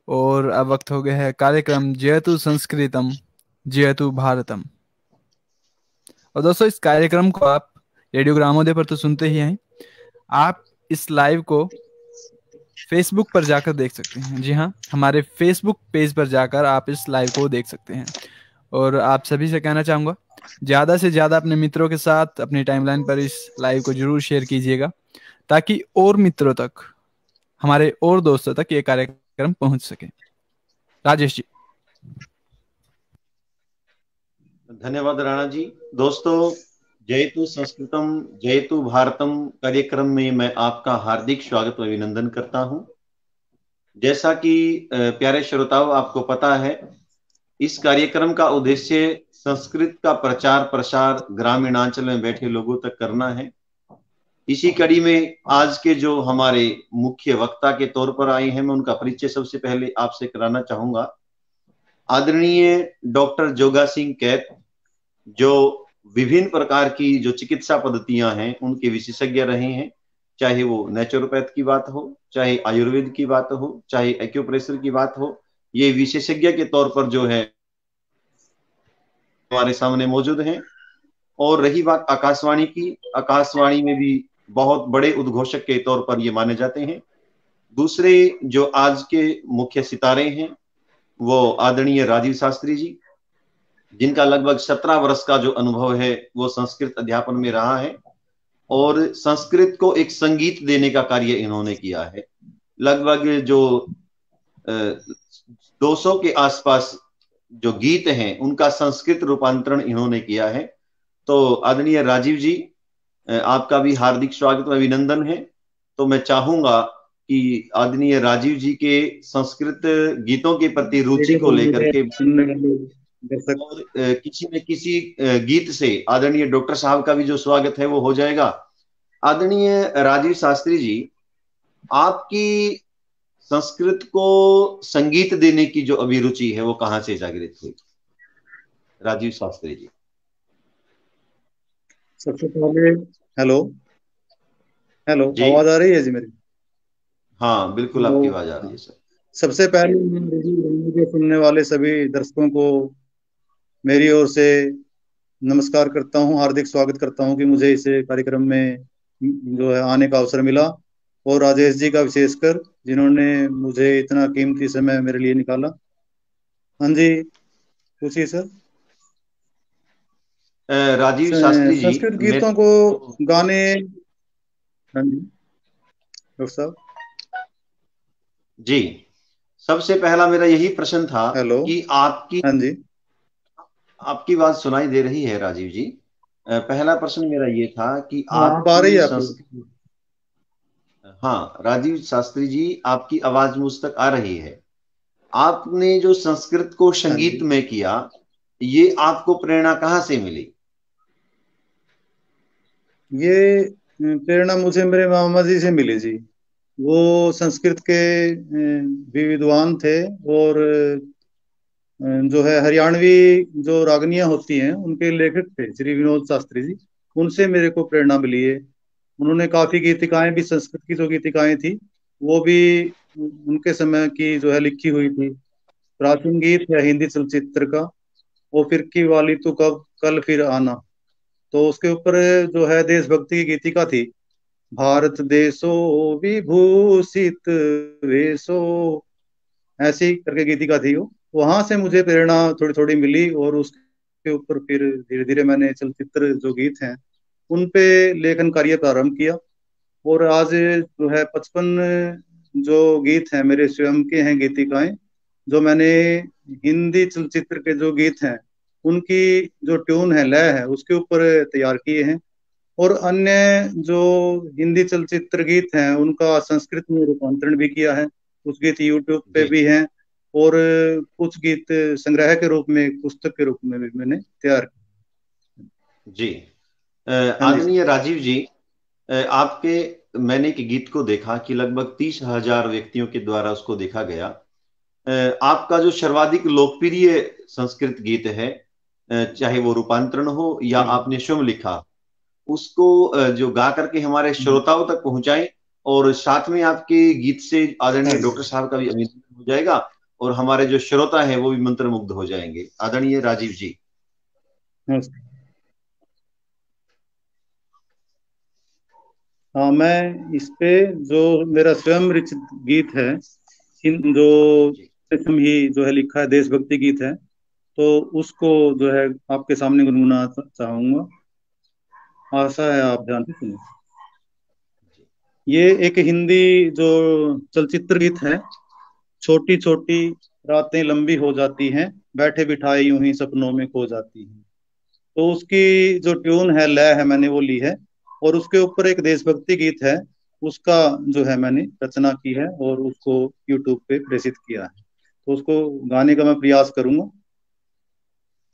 और अब वक्त हो गया है कार्यक्रम जयतु संस्कृतम जयतु भारतम। और दोस्तों, इस कार्यक्रम को आप रेडियो ग्रामोदय पर तो सुनते ही हैं, आप इस लाइव को फेसबुक पर जाकर देख सकते हैं। जी हाँ, हमारे फेसबुक पेज पर जाकर आप इस लाइव को देख सकते हैं। और आप सभी से कहना चाहूँगा, ज़्यादा से ज़्यादा अपने मित्रों के साथ अपनी टाइमलाइन पर इस लाइव को जरूर शेयर कीजिएगा, ताकि और मित्रों तक, हमारे और दोस्तों तक ये कार्यक्रम पहुंच सके। राजेश जी। धन्यवाद राणा जी। दोस्तों, जयतु संस्कृतम जयतु भारतम कार्यक्रम में मैं आपका हार्दिक स्वागत व अभिनंदन करता हूं। जैसा कि प्यारे श्रोताओं, आपको पता है, इस कार्यक्रम का उद्देश्य संस्कृत का प्रचार प्रसार ग्रामीणांचल में बैठे लोगों तक करना है। इसी कड़ी में आज के जो हमारे मुख्य वक्ता के तौर पर आए हैं, मैं उनका परिचय सबसे पहले आपसे कराना चाहूंगा। आदरणीय डॉक्टर जोगा सिंह कैत, जो विभिन्न प्रकार की जो चिकित्सा पद्धतियां हैं उनके विशेषज्ञ रहे हैं, चाहे वो नेचुरोपैथ की बात हो, चाहे आयुर्वेद की बात हो, चाहे एक्यूप्रेशर की बात हो, ये विशेषज्ञ के तौर पर जो है हमारे सामने मौजूद हैं। और रही बात आकाशवाणी की, आकाशवाणी में भी बहुत बड़े उद्घोषक के तौर पर ये माने जाते हैं। दूसरे जो आज के मुख्य सितारे हैं वो आदरणीय राजीव शास्त्री जी, जिनका लगभग 17 वर्ष का जो अनुभव है वो संस्कृत अध्यापन में रहा है और संस्कृत को एक संगीत देने का कार्य इन्होंने किया है। लगभग जो 200 के आसपास जो गीत हैं उनका संस्कृत रूपांतरण इन्होंने किया है। तो आदरणीय राजीव जी, आपका भी हार्दिक स्वागत व अभिनंदन है। तो मैं चाहूंगा कि आदरणीय राजीव जी के संस्कृत गीतों के प्रति रुचि को लेकर के और किसी न किसी गीत से आदरणीय डॉक्टर साहब का भी जो स्वागत है वो हो जाएगा। आदरणीय राजीव शास्त्री जी, आपकी संस्कृत को संगीत देने की जो अभिरुचि है वो कहाँ से जागृत हुई? राजीव शास्त्री जी। सबसे पहले हेलो हेलो, आवाज आ रही है जी मेरी? हाँ बिल्कुल, आपकी आवाज आ रही है सर। सबसे पहले सुनने वाले सभी दर्शकों को मेरी ओर से नमस्कार करता हूं, हार्दिक स्वागत करता हूं कि मुझे इस कार्यक्रम में जो है आने का अवसर मिला, और राजेश जी का विशेषकर, जिन्होंने मुझे इतना कीमती समय मेरे लिए निकाला। हाँ जी, पूछिए सर। राजीव शास्त्री जी, संस्कृत गीतों को गाने। हाँ जी डॉक्टर साहब जी, सबसे पहला मेरा यही प्रश्न था कि हाँ जी, आपकी बात सुनाई दे रही है राजीव जी। पहला प्रश्न मेरा ये था कि आ रही है आपकी हाँ राजीव शास्त्री जी, आपकी आवाज मुझ तक आ रही है। आपने जो संस्कृत को संगीत में किया, ये आपको प्रेरणा कहाँ से मिली? ये प्रेरणा मुझे मेरे मामा जी से मिली जी। वो संस्कृत के भी विद्वान थे, और जो है हरियाणवी जो रागनियां होती हैं उनके लेखक थे श्री विनोद शास्त्री जी। उनसे मेरे को प्रेरणा मिली है। उन्होंने काफी गीतिकाएं भी, संस्कृत की जो गीतिकाएं थी वो भी उनके समय की जो है लिखी हुई थी। प्राचीन गीत है हिंदी चलचित्र का, वो फिर की वाली तो कब कल फिर आना, तो उसके ऊपर जो है देशभक्ति की गीतिका थी। भारत देशो विभूषित वेशो, ऐसी करके गीतिका थी वो। वहां से मुझे प्रेरणा थोड़ी थोड़ी मिली, और उसके ऊपर फिर धीरे धीरे मैंने चलचित्र जो गीत हैं उन पे लेखन कार्य प्रारंभ किया। और आज जो है 55 जो गीत हैं मेरे स्वयं के हैं, गीतिकाएं जो मैंने हिंदी चलचित्र के जो गीत हैं उनकी जो ट्यून है, लय है, उसके ऊपर तैयार किए हैं। और अन्य जो हिंदी चलचित्र गीत हैं उनका संस्कृत में रूपांतरण भी किया है। कुछ गीत यूट्यूब पे भी हैं, और कुछ गीत संग्रह के रूप में, पुस्तक के रूप में भी मैंने तैयार किया जी। आदरणीय राजीव जी, आपके मैंने एक गीत को देखा कि लगभग 30,000 व्यक्तियों के द्वारा उसको देखा गया। आपका जो सर्वाधिक लोकप्रिय संस्कृत गीत है, चाहे वो रूपांतरण हो या आपने स्वयं लिखा, उसको जो गा करके हमारे श्रोताओं तक पहुंचाएं, और साथ में आपके गीत से आदरणीय डॉक्टर साहब का भी अभिनंदन हो जाएगा और हमारे जो श्रोता है वो भी मंत्रमुग्ध हो जाएंगे। आदरणीय राजीव जी। हाँ, मैं इस पे जो मेरा स्वयं रचित गीत है, जो प्रथम ही जो है लिखा है, देशभक्ति गीत है, तो उसको जो है आपके सामने गुनगुनाना चाहूंगा। आशा है आप ध्यान से सुनिए। ये एक हिंदी जो चलचित्र गीत है। छोटी छोटी रातें लंबी हो जाती हैं, बैठे बिठाए यूं ही सपनों में खो जाती हैं। तो उसकी जो ट्यून है, लय है, मैंने वो ली है, और उसके ऊपर एक देशभक्ति गीत है, उसका जो है मैंने रचना की है और उसको यूट्यूब पे प्रेषित किया है। तो उसको गाने का मैं प्रयास करूंगा।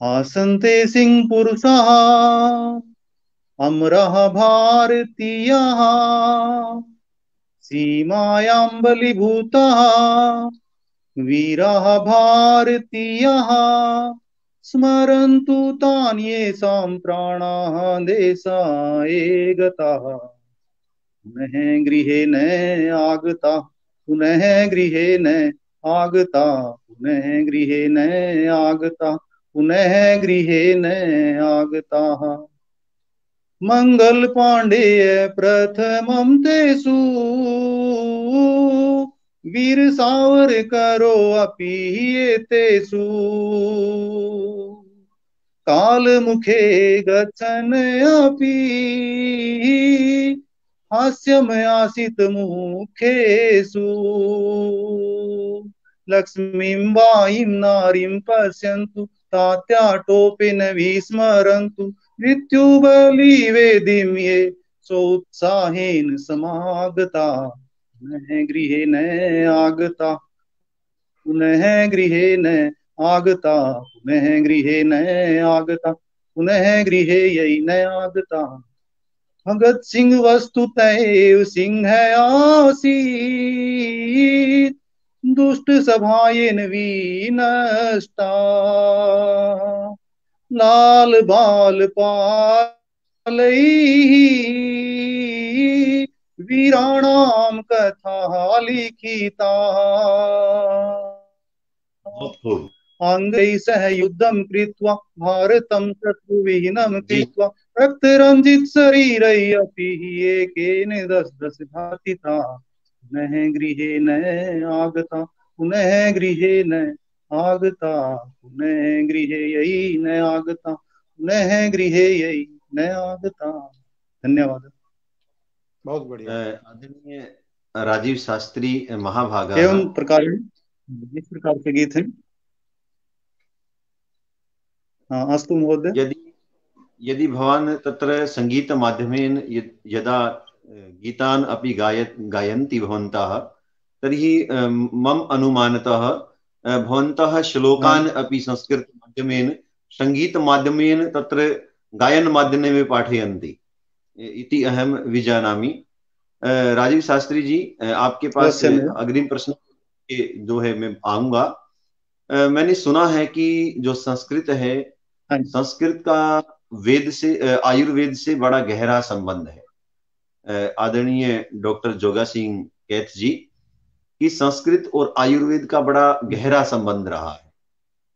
आसन्ते सिंह पुरुषा अमरः भारतीयः सीमायां बलिभूतः वीरः भारतीयः स्मरन्तु तान् येषां प्राणाः देशाय गताः पुनः गृहे न आगता पुनः गृहे न आगता पुनः गृहे न आगता पुनः गृहे न आगताः मंगल पांडेय प्रथमं तेषु वीर सावरकरो अपि एतेषु कालमुखे गच्छन् अपि हास्यमयासित मुखेषु लक्ष्मीं बाईं नारीं पश्यन्तु तात्याटोपेन विस्मरन्तु मृत्युबलिवेदीं ये सोत्साहेन समागता पुनः गृहे न आगता पुनः गृहे न आगता पुनः गृहे न आगता पुनः गृहे यही न आगता भगत सिंह वस्तुतैव सिंह आसीत् दुष्ट सभायेन विनष्टा लाल बाल पालैः वीराणां कथा लिखिता आंग्रैः सह युद्धं कृत्वा भारतं शत्रुविहीनं कृत्वा रक्तरञ्जित शरीरैः अपि एकेन दश दश घातिता पुनः गृहे न आगता पुनः गृहे न आगता पुनः गृहे यही न आगता पुनः गृहे यही न आगता। धन्यवाद। बहुत बढ़िया। आदरणीय राजीव शास्त्री महाभागा एवं प्रकार इस प्रकार के गीत हैं। हाँ, अस्तु महोदय। यदि भवान् तत्र संगीत माध्यमेन यदा गीतान् अपि गायन्ति भवन्तः, तर्हि मम अनुमानतः भवन्तः श्लोकान् अपि संस्कृत माध्यमेन संगीत माध्यमेन तत्र गायन माध्यमेन पाठयन्ति इति अहम विजानामि। राजीव शास्त्री जी, आपके पास अग्रिम प्रश्न जो है मैं आऊंगा। मैंने सुना है कि जो संस्कृत है, संस्कृत का वेद से, आयुर्वेद से बड़ा गहरा संबंध है। आदरणीय डॉक्टर जोगा सिंह कैथ जी, कि संस्कृत और आयुर्वेद का बड़ा गहरा संबंध रहा है।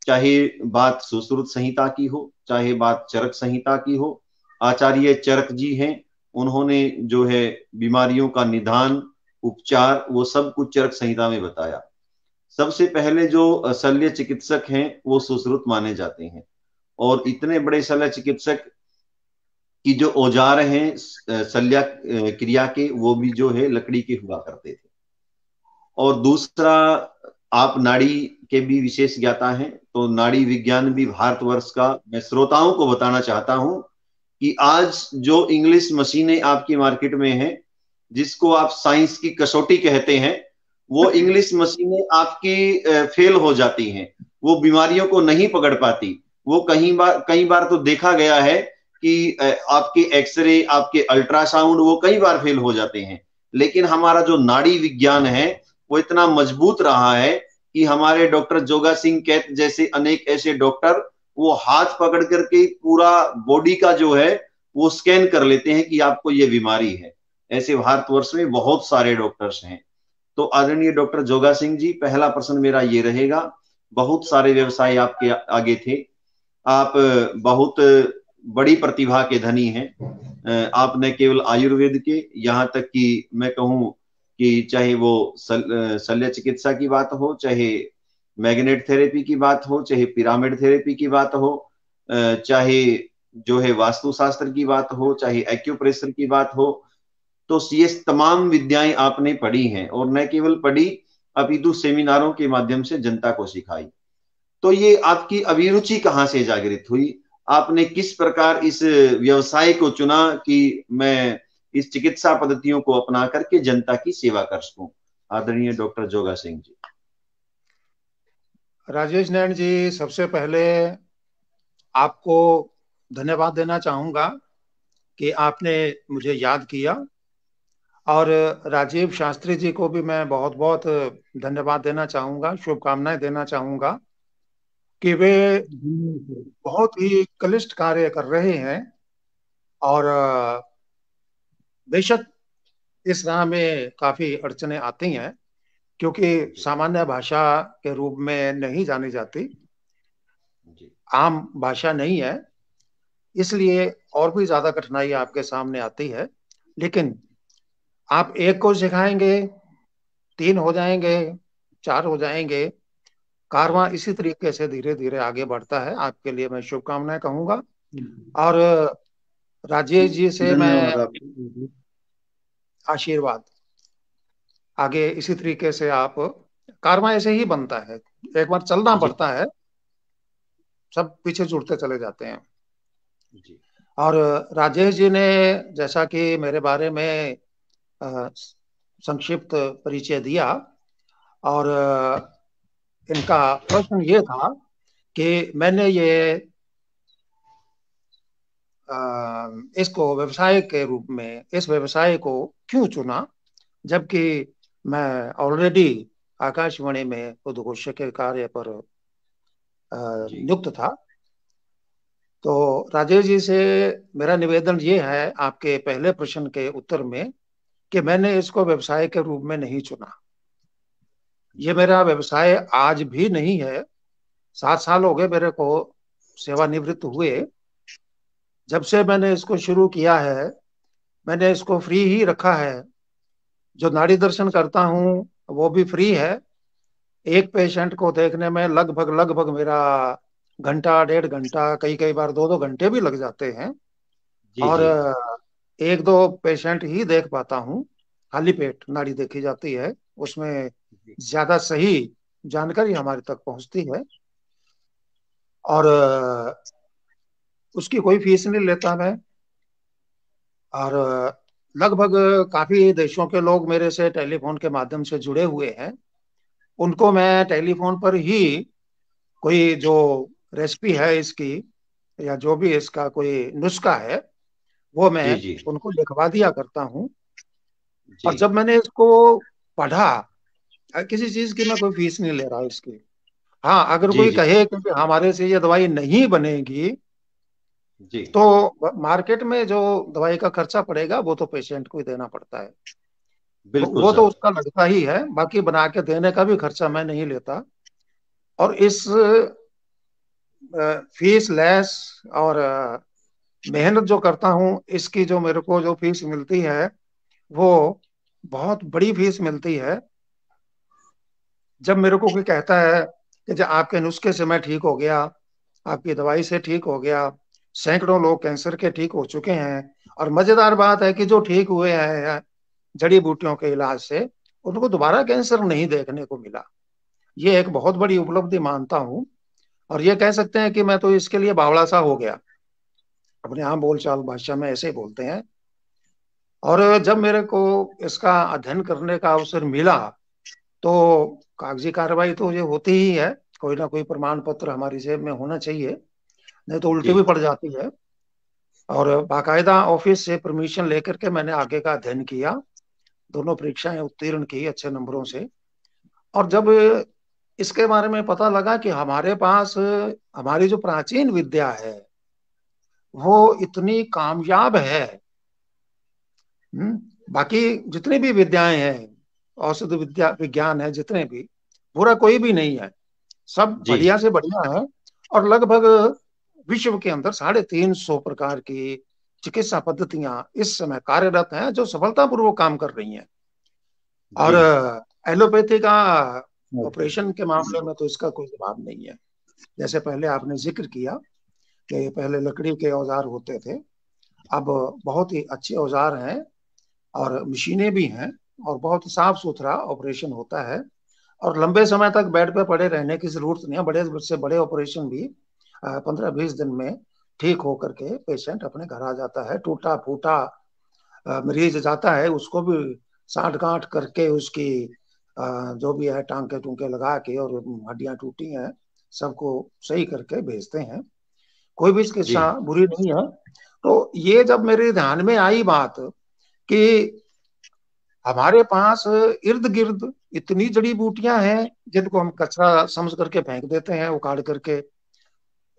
चाहे बात सुश्रुत संहिता की हो, चाहे बात चरक संहिता की हो, आचार्य चरक जी हैं, उन्होंने जो है बीमारियों का निदान, उपचार, वो सब कुछ चरक संहिता में बताया। सबसे पहले जो शल्य चिकित्सक हैं वो सुश्रुत माने जाते हैं, और इतने बड़े शल्य चिकित्सक की जो औजार हैं शल्य क्रिया के, वो भी जो है लकड़ी के हुआ करते थे। और दूसरा, आप नाड़ी के भी विशेष ज्ञाता हैं, तो नाड़ी विज्ञान भी भारतवर्ष का, मैं श्रोताओं को बताना चाहता हूं कि आज जो इंग्लिश मशीनें आपकी मार्केट में हैं, जिसको आप साइंस की कसौटी कहते हैं, वो इंग्लिश मशीनें आपकी फेल हो जाती हैं, वो बीमारियों को नहीं पकड़ पाती। वो कई बार तो देखा गया है कि आपके एक्सरे, आपके अल्ट्रासाउंड, वो कई बार फेल हो जाते हैं। लेकिन हमारा जो नाड़ी विज्ञान है वो इतना मजबूत रहा है कि हमारे डॉक्टर जोगा सिंह कैथ जैसे अनेक ऐसे डॉक्टर वो हाथ पकड़ करके पूरा बॉडी का जो है वो स्कैन कर लेते हैं कि आपको ये बीमारी है। ऐसे भारतवर्ष में बहुत सारे डॉक्टर्स हैं। तो आदरणीय डॉक्टर जोगा सिंह जी, पहला प्रश्न मेरा ये रहेगा, बहुत सारे व्यवसाय आपके आगे थे, आप बहुत बड़ी प्रतिभा के धनी हैं। आप न केवल आयुर्वेद के, यहाँ तक कि मैं कहूँ कि चाहे वो शल्य चिकित्सा की बात हो, चाहे मैग्नेट थेरेपी की बात हो, चाहे पिरामिड थेरेपी की बात हो, चाहे जो है वास्तुशास्त्र की बात हो, चाहे एक्यूप्रेशर की बात हो, तो ये तमाम विद्याएं आपने पढ़ी हैं, और न केवल पढ़ी अपितु सेमिनारों के माध्यम से जनता को सिखाई। तो ये आपकी अभिरुचि कहाँ से जागृत हुई? आपने किस प्रकार इस व्यवसाय को चुना कि मैं इस चिकित्सा पद्धतियों को अपना करके जनता की सेवा कर सकूं? आदरणीय डॉक्टर जोगा सिंह जी। राजेश नैन जी, सबसे पहले आपको धन्यवाद देना चाहूंगा कि आपने मुझे याद किया, और राजीव शास्त्री जी को भी मैं बहुत बहुत धन्यवाद देना चाहूंगा, शुभकामनाएं देना चाहूंगा कि वे बहुत ही क्लिष्ट कार्य कर रहे हैं। और बेशक इस राह में काफी अड़चने आती हैं, क्योंकि सामान्य भाषा के रूप में नहीं जानी जाती, आम भाषा नहीं है, इसलिए और भी ज्यादा कठिनाई आपके सामने आती है। लेकिन आप एक को सिखाएंगे, 3 हो जाएंगे, 4 हो जाएंगे, कारवां इसी तरीके से धीरे धीरे आगे बढ़ता है। आपके लिए मैं शुभकामनाएं कहूंगा, और राजेश जी से मैं धन्यवाद आपको। आशीर्वाद, आगे इसी तरीके से आप, कारवां ऐसे ही बनता है, एक बार चलना पड़ता है, सब पीछे जुड़ते चले जाते हैं। जी। और राजेश जी ने जैसा कि मेरे बारे में संक्षिप्त परिचय दिया, और इनका प्रश्न ये था कि मैंने ये इसको व्यवसाय के रूप में, इस व्यवसाय को क्यों चुना, जबकि मैं ऑलरेडी आकाशवाणी में उद्घोषक के कार्य पर नियुक्त था। तो राजेश जी से मेरा निवेदन ये है आपके पहले प्रश्न के उत्तर में, कि मैंने इसको व्यवसाय के रूप में नहीं चुना। ये मेरा व्यवसाय आज भी नहीं है। 7 साल हो गए मेरे को सेवानिवृत्त हुए। जब से मैंने इसको शुरू किया है, मैंने इसको फ्री ही रखा है। जो नाड़ी दर्शन करता हूँ वो भी फ्री है। एक पेशेंट को देखने में लगभग मेरा घंटा, 1.5 घंटा, कई बार 2-2 घंटे भी लग जाते हैं। और 1-2 पेशेंट ही देख पाता हूँ। खाली पेट नाड़ी देखी जाती है, उसमें ज्यादा सही जानकारी हमारे तक पहुंचती है, और उसकी कोई फीस नहीं लेता मैं। और लगभग काफी देशों के लोग मेरे से टेलीफोन के माध्यम से जुड़े हुए हैं। उनको मैं टेलीफोन पर ही कोई जो रेसिपी है इसकी, या जो भी इसका कोई नुस्खा है, वो मैं उनको लिखवा दिया करता हूँ। और जब मैंने इसको पढ़ा, किसी चीज की मैं कोई फीस नहीं ले रहा इसकी। हाँ, अगर कोई कहे कि हमारे से ये दवाई नहीं बनेगी, तो मार्केट में जो दवाई का खर्चा पड़ेगा वो तो पेशेंट को ही देना पड़ता है। वो तो उसका लगता ही है, बाकी बना के देने का भी खर्चा मैं नहीं लेता। और इस फीस लेस और मेहनत जो करता हूँ, इसकी जो मेरे को जो फीस मिलती है वो बहुत बड़ी फीस मिलती है। जब मेरे को कोई कहता है कि जब आपके नुस्खे से मैं ठीक हो गया, आपकी दवाई से ठीक हो गया, सैकड़ों लोग कैंसर के ठीक हो चुके हैं, और मजेदार बात है कि जो ठीक हुए हैं जड़ी बूटियों के इलाज से, उनको दोबारा कैंसर नहीं देखने को मिला। ये एक बहुत बड़ी उपलब्धि मानता हूँ। और ये कह सकते हैं कि मैं तो इसके लिए बावड़ा सा हो गया, अपने आम बोलचाल भाषा में ऐसे ही बोलते हैं। और जब मेरे को इसका अध्ययन करने का अवसर मिला, तो कागजी कार्रवाई तो ये होती ही है, कोई ना कोई प्रमाण पत्र हमारी जेब में होना चाहिए, नहीं तो उल्टी भी पड़ जाती है। और बाकायदा ऑफिस से परमिशन लेकर के मैंने आगे का अध्ययन किया, दोनों परीक्षाएं उत्तीर्ण की अच्छे नंबरों से। और जब इसके बारे में पता लगा कि हमारे पास हमारी जो प्राचीन विद्या है वो इतनी कामयाब है, बाकी जितनी भी विद्याएं हैं औषध विज्ञान है, जितने भी, बुरा कोई भी नहीं है, सब बढ़िया से बढ़िया है। और लगभग विश्व के अंदर 350 प्रकार की चिकित्सा पद्धतियां इस समय कार्यरत हैं, जो सफलतापूर्वक काम कर रही हैं। और एलोपैथी का ऑपरेशन के मामले में तो इसका कोई जवाब नहीं है। जैसे पहले आपने जिक्र किया कि पहले लकड़ी के औजार होते थे, अब बहुत ही अच्छे औजार हैं और मशीनें भी हैं, और बहुत साफ सुथरा ऑपरेशन होता है, और लंबे समय तक बेड पे पड़े रहने की जरूरत नहीं है। बड़े से बड़े ऑपरेशन भी 15-20 दिन में ठीक होकर के पेशेंट अपने घर आ जाता है। टूटा फूटा मरीज जाता है, उसको भी साठ गांठ करके उसकी जो भी है टांके टूंके लगा के, और हड्डियां टूटी हैं सबको सही करके भेजते हैं। कोई भी चिकित्सा बुरी नहीं है। तो ये जब मेरे ध्यान में आई बात कि हमारे पास इर्द गिर्द इतनी जड़ी बूटियां हैं जिनको हम कचरा समझ करके फेंक देते हैं, उखाड़ करके,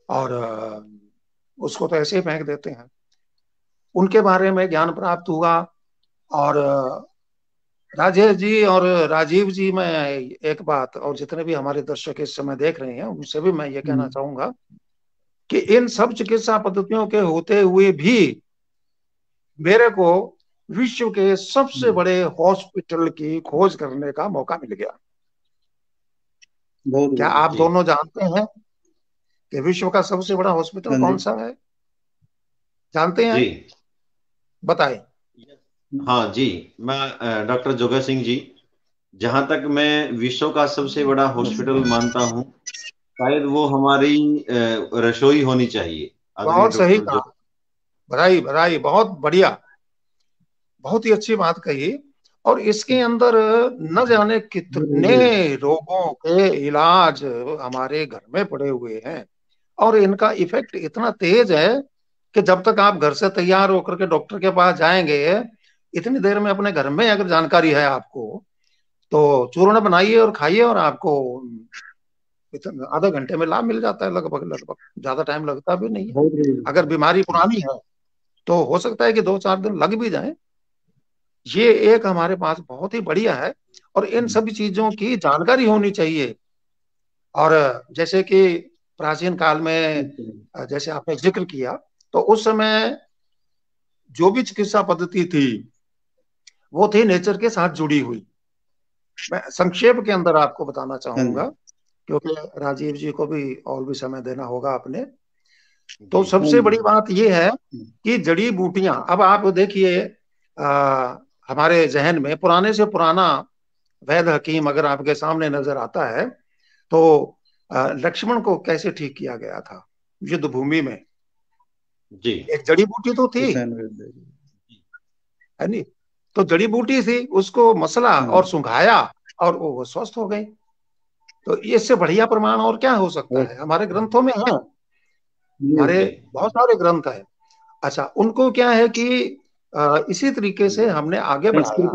और उसको तो ऐसे ही फेंक देते हैं। उनके बारे में ज्ञान प्राप्त हुआ। और राजेश जी और राजीव जी, मैं एक बात, और जितने भी हमारे दर्शक इस समय देख रहे हैं, उनसे भी मैं ये कहना चाहूंगा कि इन सब चिकित्सा पद्धतियों के होते हुए भी मेरे को विश्व के सबसे बड़े हॉस्पिटल की खोज करने का मौका मिल गया। क्या आप दोनों जानते हैं कि विश्व का सबसे बड़ा हॉस्पिटल कौन सा है? जानते हैं? बताएं। हाँ जी, मैं डॉक्टर जोगा सिंह जी, जहां तक मैं विश्व का सबसे बड़ा हॉस्पिटल मानता हूं, शायद वो हमारी रसोई होनी चाहिए। बहुत सही कहा, बधाई बधाई, बहुत बढ़िया, बहुत ही अच्छी बात कही। और इसके अंदर न जाने कितने रोगों के इलाज हमारे घर में पड़े हुए हैं, और इनका इफेक्ट इतना तेज है कि जब तक आप घर से तैयार होकर के डॉक्टर के पास जाएंगे, इतनी देर में अपने घर में अगर जानकारी है आपको, तो चूर्ण बनाइए और खाइए, और आपको आधे घंटे में लाभ मिल जाता है लगभग। ज्यादा टाइम लगता भी नहीं है। अगर बीमारी पुरानी है तो हो सकता है कि 2-4 दिन लग भी जाए। ये एक हमारे पास बहुत ही बढ़िया है, और इन सभी चीजों की जानकारी होनी चाहिए। और जैसे कि प्राचीन काल में, जैसे आपने जिक्र किया, तो उस समय जो भी चिकित्सा पद्धति थी वो थी नेचर के साथ जुड़ी हुई। मैं संक्षेप के अंदर आपको बताना चाहूंगा, क्योंकि राजीव जी को भी और भी समय देना होगा अपने। तो सबसे बड़ी बात यह है कि जड़ी बूटियां, अब आप देखिए, हमारे जहन में पुराने से पुराना वैद्य हकीम अगर आपके सामने नजर आता है, तो लक्ष्मण को कैसे ठीक किया गया था युद्ध भूमि में जी। एक जड़ी बूटी तो थी, है नी? तो जड़ी बूटी थी, उसको मसला और सुंघाया और वो स्वस्थ हो गई। तो इससे बढ़िया प्रमाण और क्या हो सकता है? हमारे ग्रंथों में है, हमारे बहुत सारे ग्रंथ है। अच्छा, उनको क्या है कि इसी तरीके से हमने आगे बढ़ाया,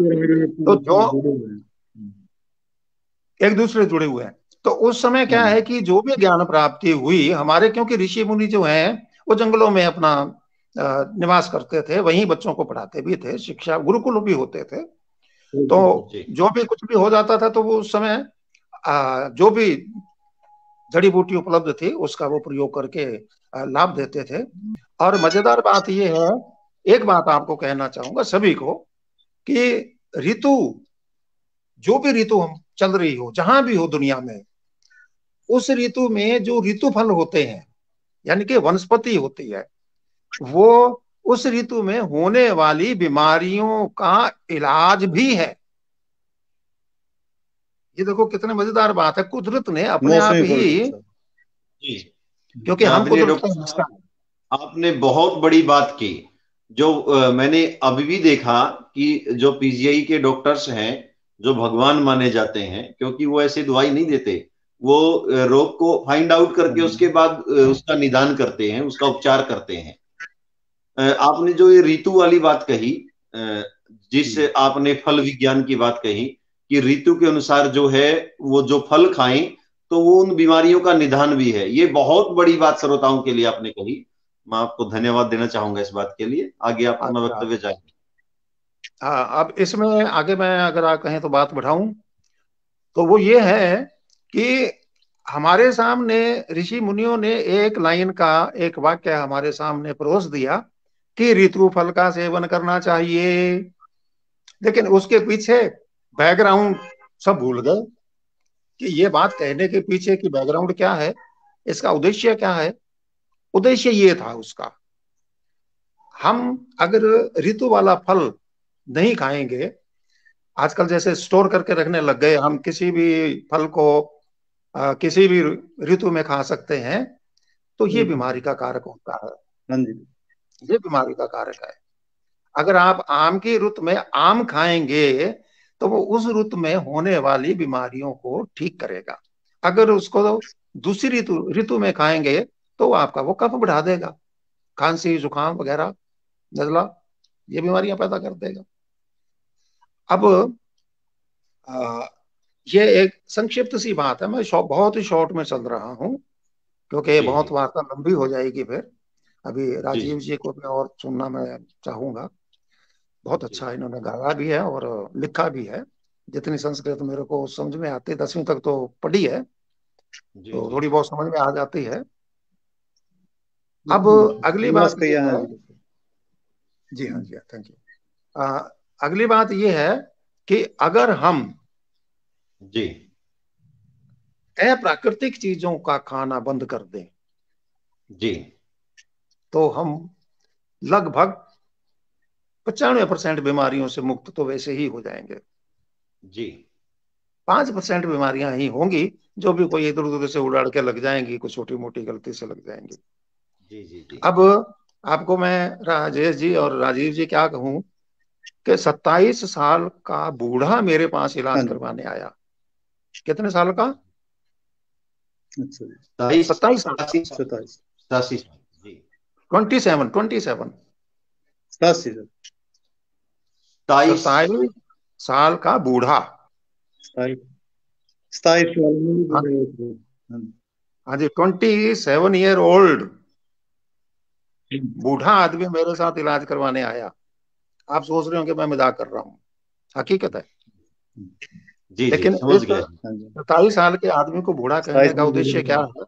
तो जो एक दूसरे जुड़े हुए हैं। तो उस समय क्या है कि जो भी ज्ञान प्राप्ति हुई हमारे, क्योंकि ऋषि मुनि जो हैं वो जंगलों में अपना निवास करते थे, वहीं बच्चों को पढ़ाते भी थे, शिक्षा गुरुकुल भी होते थे। तो जो भी कुछ भी हो जाता था तो वो उस समय जो भी जड़ी बूटी उपलब्ध थी उसका वो प्रयोग करके लाभ देते थे। और मजेदार बात ये है, एक बात आपको कहना चाहूंगा सभी को, कि ऋतु, जो भी ऋतु हम चल रही हो जहां भी हो दुनिया में, उस ऋतु में जो ऋतु फल होते हैं, यानी कि वनस्पति होती है, वो उस ऋतु में होने वाली बीमारियों का इलाज भी है। ये देखो कितने मजेदार बात है, कुदरत ने अपने आप ही, क्योंकि हम कुदरत का हिस्सा हैं। आपने बहुत बड़ी बात की, जो मैंने अभी भी देखा कि जो पीजीआई के डॉक्टर्स हैं, जो भगवान माने जाते हैं, क्योंकि वो ऐसे दवाई नहीं देते, वो रोग को फाइंड आउट करके उसके बाद उसका निदान करते हैं, उसका उपचार करते हैं। आपने जो ये ऋतु वाली बात कही, जिस आपने फल विज्ञान की बात कही कि ऋतु के अनुसार जो है वो जो फल खाएं तो वो उन बीमारियों का निदान भी है, ये बहुत बड़ी बात श्रोताओं के लिए आपने कही। मैं आपको धन्यवाद देना चाहूंगा इस बात के लिए। आगे आप अपना वक्तव्य जाएंगे। हाँ, अब इसमें आगे मैं अगर आप कहें तो बात बढ़ाऊं तो वो ये है कि हमारे सामने ऋषि मुनियों ने एक लाइन का एक वाक्य हमारे सामने परोस दिया कि ऋतु फल का सेवन करना चाहिए, लेकिन उसके पीछे बैकग्राउंड सब भूल गए कि ये बात कहने के पीछे की बैकग्राउंड क्या है, इसका उद्देश्य क्या है। उद्देश्य ये था उसका, हम अगर ऋतु वाला फल नहीं खाएंगे, आजकल जैसे स्टोर करके रखने लग गए, हम किसी भी फल को किसी भी ऋतु में खा सकते हैं, तो ये बीमारी का कारक होता है। हाँ जी। ये बीमारी का कारक है। अगर आप आम की रुत में आम खाएंगे तो वो उस रुत में होने वाली बीमारियों को ठीक करेगा। अगर उसको दूसरी ऋतु ऋतु में खाएंगे तो वो आपका वो कफ बढ़ा देगा, खांसी जुकाम वगैरह नजला ये बीमारियां पैदा कर देगा। अब आ, ये एक संक्षिप्त सी बात है, मैं बहुत ही शॉर्ट में चल रहा हूँ क्योंकि जी बहुत जी वार्ता लंबी हो जाएगी फिर। अभी जी राजीव जी जी को मैं और सुनना मैं चाहूंगा। बहुत जी अच्छा इन्होंने गाया भी है और लिखा भी है। जितनी संस्कृत मेरे को समझ में आती है, 10वीं तक तो पढ़ी है, जी तो जी थोड़ी जी बहुत समझ में आ जाती है। अब अगली प्रयास बात ये किया है है, जी। जी हाँ जी हाँ, थैंक यू। अगली बात ये है कि अगर हम जी अप्राकृतिक चीजों का खाना बंद कर दें जी तो हम लगभग 95% बीमारियों से मुक्त तो वैसे ही हो जाएंगे। जी 5% बीमारियां ही होंगी जो भी कोई इधर उधर से उड़ाड़ के लग जाएंगी, कुछ छोटी मोटी गलती से लग जाएंगी। जी जी जी अब आपको मैं राजेश जी और राजीव जी क्या कहूं कि 27 साल का बूढ़ा मेरे पास हाँ इलाज जी। करवाने आया। कितने साल का? अच्छा जी। 27 साल। 27। 87 जी 27 87 सर। 27 27 साल का बूढ़ा। 27 साल में हाँ, बूढ़े होते हैं। हाँ हाँ जी, 27 ईयर ओल्ड जी। बूढ़ा आदमी मेरे साथ इलाज करवाने आया। आप सोच रहे हो कि मैं मजाक कर रहा हूँ, हकीकत है। जी जी लेकिन समझ इस गया। हाँ जी। 27 साल के आदमी को बूढ़ा कहने 27 का में उद्देश्य क्या बूढ़े। है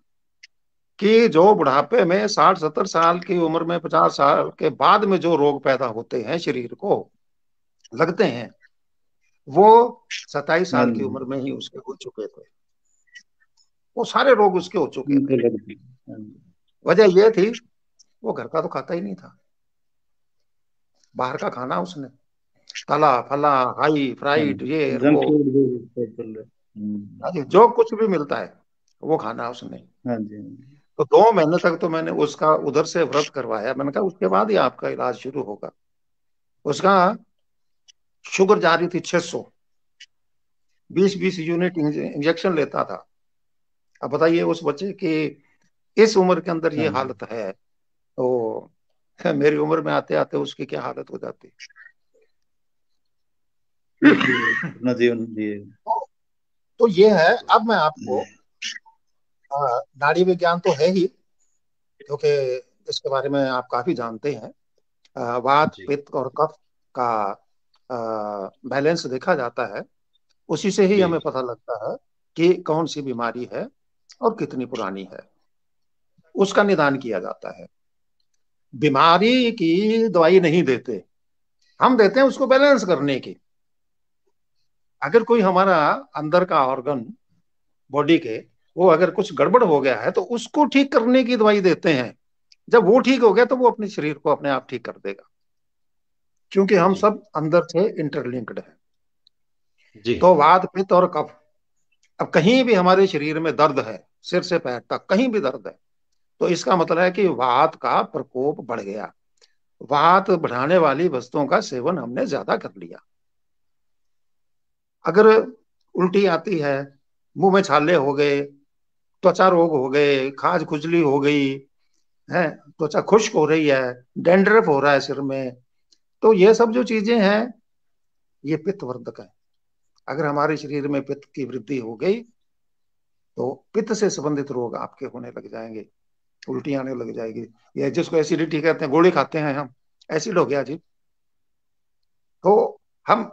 कि जो बुढ़ापे में 60-70 साल की उम्र में 50 साल के बाद में जो रोग पैदा होते हैं शरीर को लगते हैं, वो 27 हाँ साल की जी। उम्र में ही उसके हो चुके थे। वो सारे रोग उसके हो चुके थे। उनको लगती है। हाँ जी। वजह यह थी वो घर का तो खाता ही नहीं था, बाहर का खाना उसने, तला फला हाई हाँ फ्राइड ये जी। जंक वो, फूड जो सब चल रहा है। जो कुछ भी मिलता है वो खाना उसने। हाँ जी। हाँ जी। तो 2 महीने तक तो मैंने उसका उधर से व्रत करवाया। मैंने कहा उसके बाद ही आपका इलाज शुरू होगा। उसका शुगर जा रही थी 600, 20-20 यूनिट इंजेक्शन लेता था। अब बताइए उस बच्चे की इस उम्र के अंदर ये हाँ जी। हालत है तो मेरी उम्र में आते आते उसकी क्या हालत हो जाती। इसलिए अपना जीवन जिए। तो ये है। अब मैं आपको नाड़ी विज्ञान तो है ही क्योंकि इसके बारे में आप काफी जानते हैं। वात जी पित्त और कफ का बैलेंस देखा जाता है, उसी से ही जी हमें पता लगता है कि कौन सी बीमारी है और कितनी पुरानी है। उसका निदान किया जाता है। बीमारी की दवाई नहीं देते, हम देते हैं उसको बैलेंस करने की। अगर कोई हमारा अंदर का ऑर्गन बॉडी के वो अगर कुछ गड़बड़ हो गया है तो उसको ठीक करने की दवाई देते हैं। जब वो ठीक हो गया तो वो अपने शरीर को अपने आप ठीक कर देगा, क्योंकि हम जी सब अंदर से इंटरलिंक्ड हैं। जी तो वात पित्त और कफ, अब कहीं भी हमारे शरीर में दर्द है, सिर से पैर तक कहीं भी दर्द है, तो इसका मतलब है कि वात का प्रकोप बढ़ गया। वात बढ़ाने वाली वस्तुओं का सेवन हमने ज्यादा कर लिया। अगर उल्टी आती है, मुंह में छाले हो गए, त्वचा रोग हो गए, खाज खुजली हो गई है, त्वचा खुश्क हो रही है, डैंड्रफ हो रहा है सिर में, तो ये सब जो चीजें हैं ये पित्त वर्धक है। अगर हमारे शरीर में पित्त की वृद्धि हो गई तो पित्त से संबंधित रोग आपके होने लग जाएंगे, उल्टी आने लग जाएगी। ये जिसको एसिडिटी कहते हैं, गोली खाते हैं हम, एसिड हो गया जी। तो हम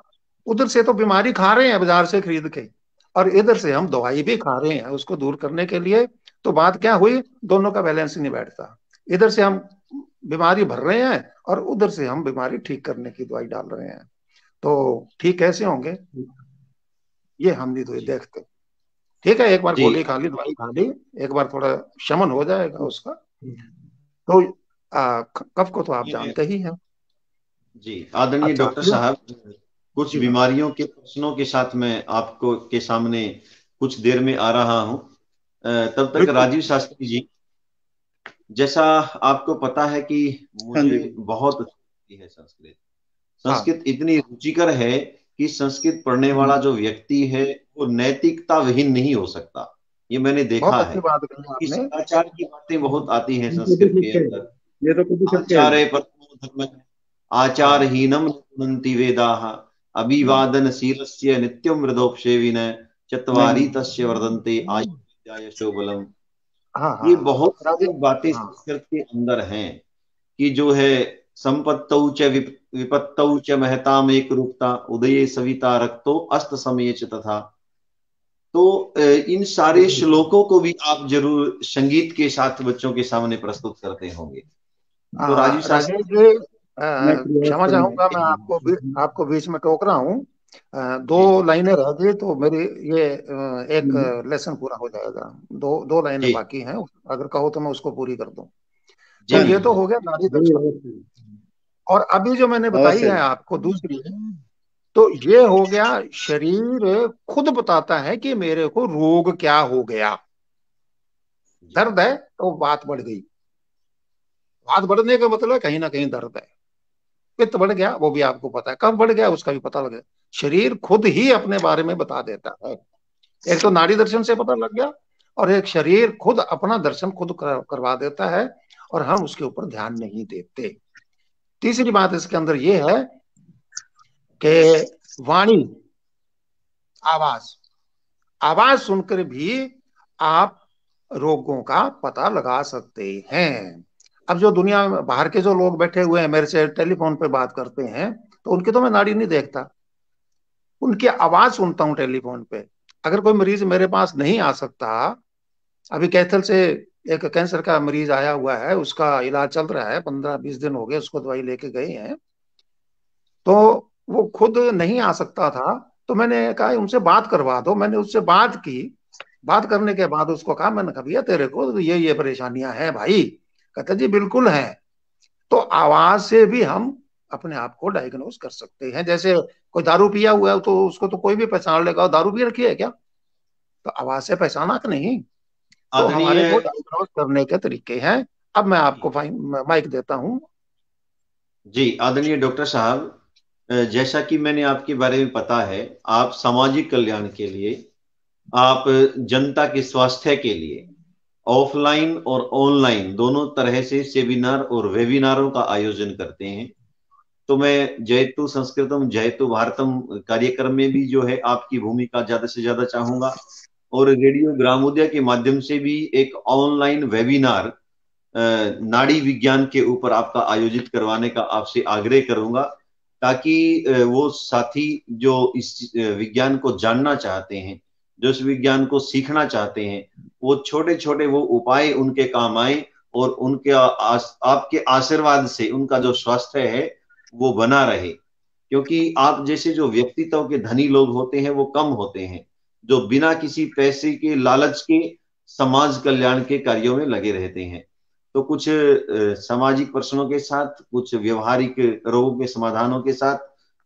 उधर से तो बीमारी खा रहे हैं बाजार से खरीद के, और इधर से हम दवाई भी खा रहे हैं उसको दूर करने के लिए। तो बात क्या हुई, दोनों का बैलेंस नहीं बैठता। इधर से हम बीमारी भर रहे हैं और उधर से हम बीमारी ठीक करने की दवाई डाल रहे हैं। तो ठीक कैसे होंगे, ये हम नहीं तो देखते। ठीक है, एक बार जी गोली खा ली, दवाई खा ली, एक बार थोड़ा शमन हो जाएगा उसका। तो कफ को तो आप ये जानते ही हैं। जी आदरणीय अच्छा, डॉक्टर साहब, कुछ जी हाँ, बीमारियों के प्रश्नों के साथ मैं आपको के सामने कुछ देर में आ रहा हूं। तब तक बिल्कुल। राजीव शास्त्री जी, जैसा आपको पता है कि हाँ जी। मुझे बहुत अच्छी लगती है संस्कृत। हाँ, संस्कृत इतनी रुचिकर है कि संस्कृत पढ़ने वाला जो व्यक्ति है वो नैतिकता विहीन नहीं हो सकता। ये मैंने बहुत देखा है अच्छी बात कही कि आपने। सदाचार की बातें बहुत आती हैं ये तो भी संस्कृत के सत्य है, अंदर। ये तो कभी सत्य है। आचार्य परमो धर्म, हाँ, आचारहीनम कुर्वन्ति वेदाः, अभिवादन शीलस्य नित्यं मृदोपसेविन, नहीं चत्वारि नहीं। तस्य वर्धन्ते आयु विद्या यशो बलम। हाँ, ये हाँ, बहुत राजेश, सारी बातें हाँ, संस्कृत के अंदर हैं कि जो है संपत्तौ च विपत्तौ च महताम एक रूपता, उदये सविता रक्तो अस्त समय च तथा। तो इन सारे श्लोकों को भी आप जरूर संगीत के साथ बच्चों के सामने प्रस्तुत करते होंगे। तो राजीव राजेश शास्त्री जी, मैं प्रयास क्षमा चाहूंगा, मैं करूंगा। आपको बीच में टोक रहा हूँ। दो जी लाइनें रह गई तो मेरी ये एक लेसन पूरा हो जाएगा। दो लाइनें जी बाकी हैं, अगर कहो तो मैं उसको पूरी कर दूं। तो जी ये तो जी हो गया नारी जी दर्शन। अवश्य। और अभी जो मैंने बताई अवश्य है आपको दूसरी, तो ये हो गया शरीर खुद बताता है कि मेरे को रोग क्या हो गया। जी दर्द है तो बात बढ़ गई, बात बढ़ने का मतलब कहीं ना कहीं दर्द है। पित्त बढ़ गया, वो भी आपको पता है, कब बढ़ गया उसका भी पता लग गया। शरीर खुद ही अपने बारे में बता देता है। एक तो नाड़ी दर्शन से पता लग गया, और एक शरीर खुद अपना दर्शन खुद करवा देता है, और हम उसके ऊपर ध्यान नहीं देते। तीसरी बात इसके अंदर यह है कि वाणी, आवाज, आवाज सुनकर भी आप रोगों का पता लगा सकते हैं। अब जो दुनिया में बाहर के जो लोग बैठे हुए हैं मेरे से टेलीफोन पे बात करते हैं, तो उनकी तो मैं नाड़ी नहीं देखता, उनकी आवाज सुनता हूँ टेलीफोन पे। अगर कोई मरीज मेरे पास नहीं आ सकता, अभी कैथल से एक कैंसर का मरीज आया हुआ है, उसका इलाज चल रहा है, 15-20 दिन हो गए उसको, दवाई लेके गए हैं। तो वो खुद नहीं आ सकता था, तो मैंने कहा उनसे बात करवा दो। मैंने उससे बात की, बात करने के बाद उसको कहा, मैंने कहा भैया तेरे को तो ये परेशानियां हैं भाई। कहते जी बिल्कुल है। तो आवाज से भी हम अपने आप को डायग्नोज कर सकते हैं। जैसे कोई दारू पिया हुआ है तो उसको तो कोई भी पहचान लेगा, दारू पी रखी है क्या, तो आवाज से पहचाना कि नहीं। तो हमारे आदरणीय को डायग्नोज करने के तरीके हैं। अब मैं आपको माइक देता हूँ। जी आदरणीय डॉक्टर साहब, जैसा कि मैंने आपके बारे में पता है, आप सामाजिक कल्याण के लिए, आप जनता के स्वास्थ्य के लिए ऑफलाइन और ऑनलाइन दोनों तरह से सेमिनार और वेबिनारों का आयोजन करते हैं। तो मैं जयतु संस्कृतम जयतु भारतम कार्यक्रम में भी जो है आपकी भूमिका ज्यादा से ज्यादा चाहूंगा, और रेडियो ग्रामोदय के माध्यम से भी एक ऑनलाइन वेबिनार नाड़ी विज्ञान के ऊपर आपका आयोजित करवाने का आपसे आग्रह करूंगा, ताकि वो साथी जो इस विज्ञान को जानना चाहते हैं, जो इस विज्ञान को सीखना चाहते हैं, वो छोटे छोटे वो उपाय उनके काम आए, और उनके आपके आशीर्वाद से उनका जो स्वास्थ्य है वो बना रहे। क्योंकि आप जैसे जो व्यक्तित्व के धनी लोग होते हैं वो कम होते हैं, जो बिना किसी पैसे के लालच के समाज कल्याण के कार्यों में लगे रहते हैं। तो कुछ सामाजिक प्रश्नों के साथ, कुछ व्यवहारिक रोगों के समाधानों के साथ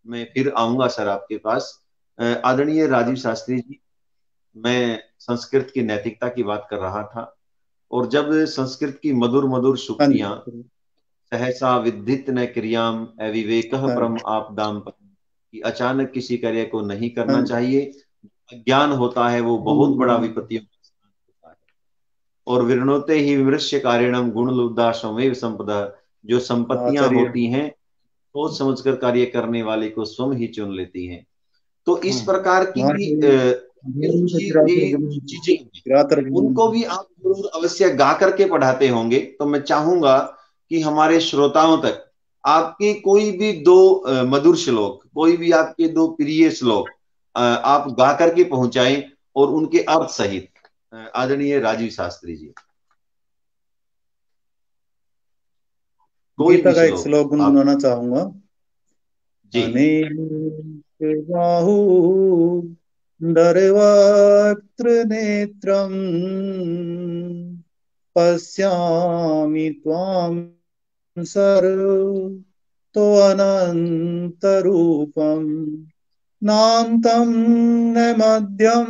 मैं फिर आऊंगा सर आपके पास। आदरणीय राजीव शास्त्री जी, मैं संस्कृत की नैतिकता की बात कर रहा था, और जब संस्कृत की मधुर मधुर हाँ जी। सूक्तियां, सहसा विद्धित न क्रियाम अविवेकः हाँ परम आपदाम, कि अचानक किसी कार्य को नहीं हाँ करना जी। चाहिए, अज्ञान होता है वो बहुत बड़ा विपत्तियों का स्थान होता है। और विवृणोते ही विमृश्य कारिणम गुण लुब्धा स्वमेव संपदा, जो संपत्तियां आचार्य। होती हैं सोच समझकर कार्य करने वाले को स्वयं ही चुन लेती हैं। तो इस प्रकार की वहाँ भी से चीजें हैं, किरातर उनको भी आप जरूर अवश्य गा करके पढ़ाते होंगे। तो मैं चाहूंगा कि हमारे श्रोताओं तक आपके कोई भी दो मधुर श्लोक, कोई भी आपके दो प्रिय श्लोक आप गा करके पहुंचाएं और उनके अर्थ सहित। आदरणीय राजीव शास्त्री जी, कोई गीता भी का एक श्लोक श्लोक आप। गुनगुनाना चाहूंगा। जी। अनेक बाहु दरवक्त्र नेत्रम पश्यामि त्वां सर्वतो अनन्तरूपम् नान्तं न मध्यं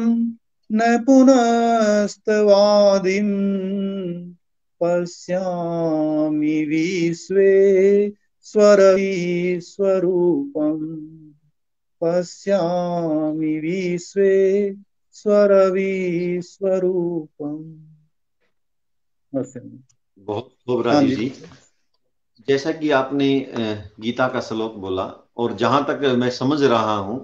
न पुनस्तवादिम् पश्यामि विश्वेश्वरविश्वरूपम् पश्यामि विश्वेश्वरविश्वरूपम्। बस। बहुत खूब हाँ राजीव जी। जी। जैसा कि आपने गीता का श्लोक बोला, और जहां तक मैं समझ रहा हूं,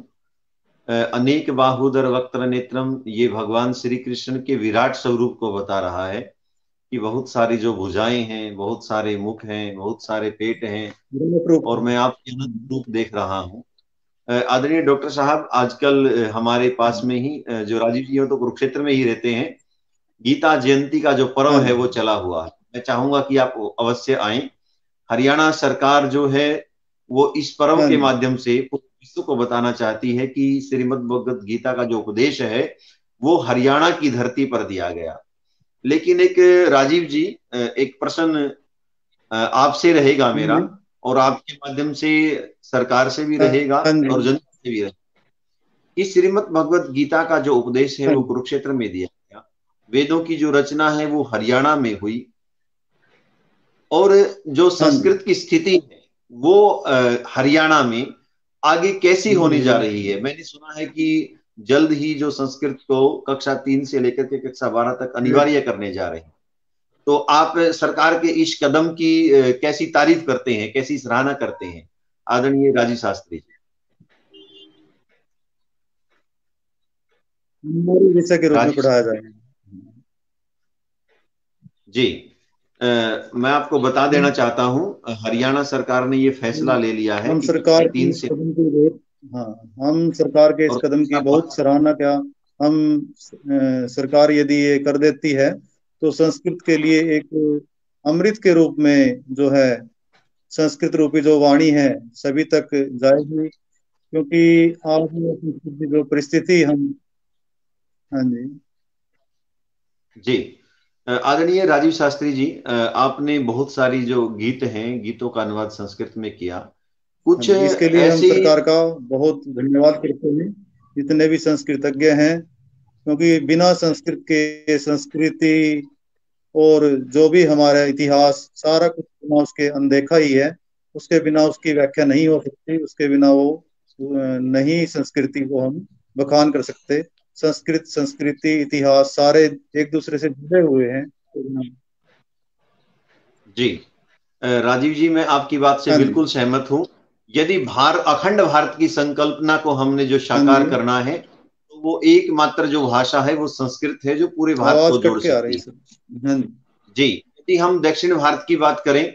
अनेक बाहुदर वक्त्र नेत्रम, ये भगवान श्री कृष्ण के विराट स्वरूप को बता रहा है कि बहुत सारी जो भुजाएं हैं, बहुत सारे मुख हैं, बहुत सारे पेट हैं, और मैं आपके अनंत रूप देख रहा हूं। आदरणीय डॉक्टर साहब, आजकल हमारे पास में ही जो राजीव जी हो तो कुरुक्षेत्र में ही रहते हैं, गीता जयंती का जो पर्व हाँ है जी। वो चला हुआ है। मैं चाहूंगा कि आप अवश्य आए। हरियाणा सरकार जो है वो इस पर्व हाँ के जी। माध्यम से पूरे विश्व को बताना चाहती है कि श्रीमद् भगवत गीता का जो उपदेश है वो हरियाणा की धरती पर दिया गया। लेकिन एक राजीव जी, एक प्रश्न आपसे रहेगा हाँ मेरा, जी। और आपके माध्यम से सरकार से भी रहेगा हाँ जी। और जनता से भी रहेगा। इस श्रीमद् भगवत गीता का जो उपदेश है हाँ वो जी। कुरुक्षेत्र में दिया गया, वेदों की जो रचना है वो हरियाणा में हुई, और जो हाँ जी। संस्कृत की स्थिति है वो हरियाणा में आगे कैसी होने जा रही है। मैंने सुना है कि जल्द ही जो संस्कृत को कक्षा 3 से लेकर के कक्षा 12 तक अनिवार्य करने जा रहे हैं, तो आप सरकार के इस कदम की कैसी तारीफ करते हैं, कैसी सराहना करते हैं, आदरणीय राजीव शास्त्री जी? हमारे विषय के रूप में राजीव पढ़ाया जाएगा। जी, मैं आपको बता देना चाहता हूं, हरियाणा सरकार ने ये फैसला ले लिया है हम कि कक्षा सरकार की 3 इस से, कदम की बहुत, हाँ, हम सरकार के इस और कदम की कक्षा बहुत 12, सराहना क्या, हम सरकार यदि ये कर देती है तो संस्कृत के लिए एक अमृत के रूप में जो है संस्कृत रूपी जो वाणी है सभी तक जाएगी। क्योंकि आज ये संस्कृत की जो परिस्थिति हम। हाँ जी। जी, आदरणीय राजीव शास्त्री जी, आपने बहुत सारी जो गीत हैं, गीतों का अनुवाद संस्कृत में किया। हाँ कुछ जी, इसके लिए हम ऐसे, सरकार का बहुत धन्यवाद करते हैं, जितने भी संस्कृतज्ञ हैं। क्योंकि बिना संस्कृत के संस्कृति और जो भी हमारा इतिहास सारा कुछ बिना उसके अनदेखा ही है। उसके बिना उसकी व्याख्या नहीं हो सकती, उसके बिना वो नहीं संस्कृति को हम बखान कर सकते। संस्कृत संस्कृति इतिहास सारे एक दूसरे से जुड़े हुए हैं। जी, राजीव जी, मैं आपकी बात से हाँ जी। बिल्कुल सहमत हूं। यदि अखंड भारत की संकल्पना को हमने जो हाँ साकार जी। करना है, तो वो एकमात्र जो भाषा है वो संस्कृत है, जो पूरे भारत आवाज को जोड़ कट के आ रही सकती है है। सर। हाँ जी। जी, यदि हम दक्षिण भारत की बात करें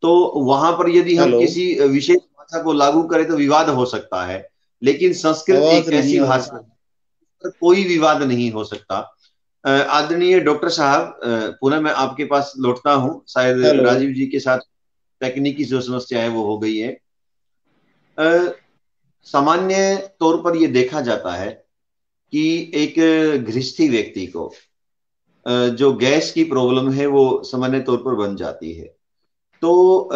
तो वहां पर यदि हम हेलो। किसी विशेष भाषा को लागू करें तो विवाद हो सकता है, लेकिन संस्कृत आवाज एक नहीं ऐसी आ रही भाषा सर। है पर कोई विवाद नहीं हो सकता। आदरणीय डॉक्टर साहब, पुनः मैं आपके पास लौटता हूं, शायद हेलो। राजीव जी के साथ तकनीकी जो समस्या है वो हो गई है। सामान्य तौर पर यह देखा जाता है कि एक गृहस्थी व्यक्ति को जो गैस की प्रॉब्लम है वो सामान्य तौर पर बन जाती है। तो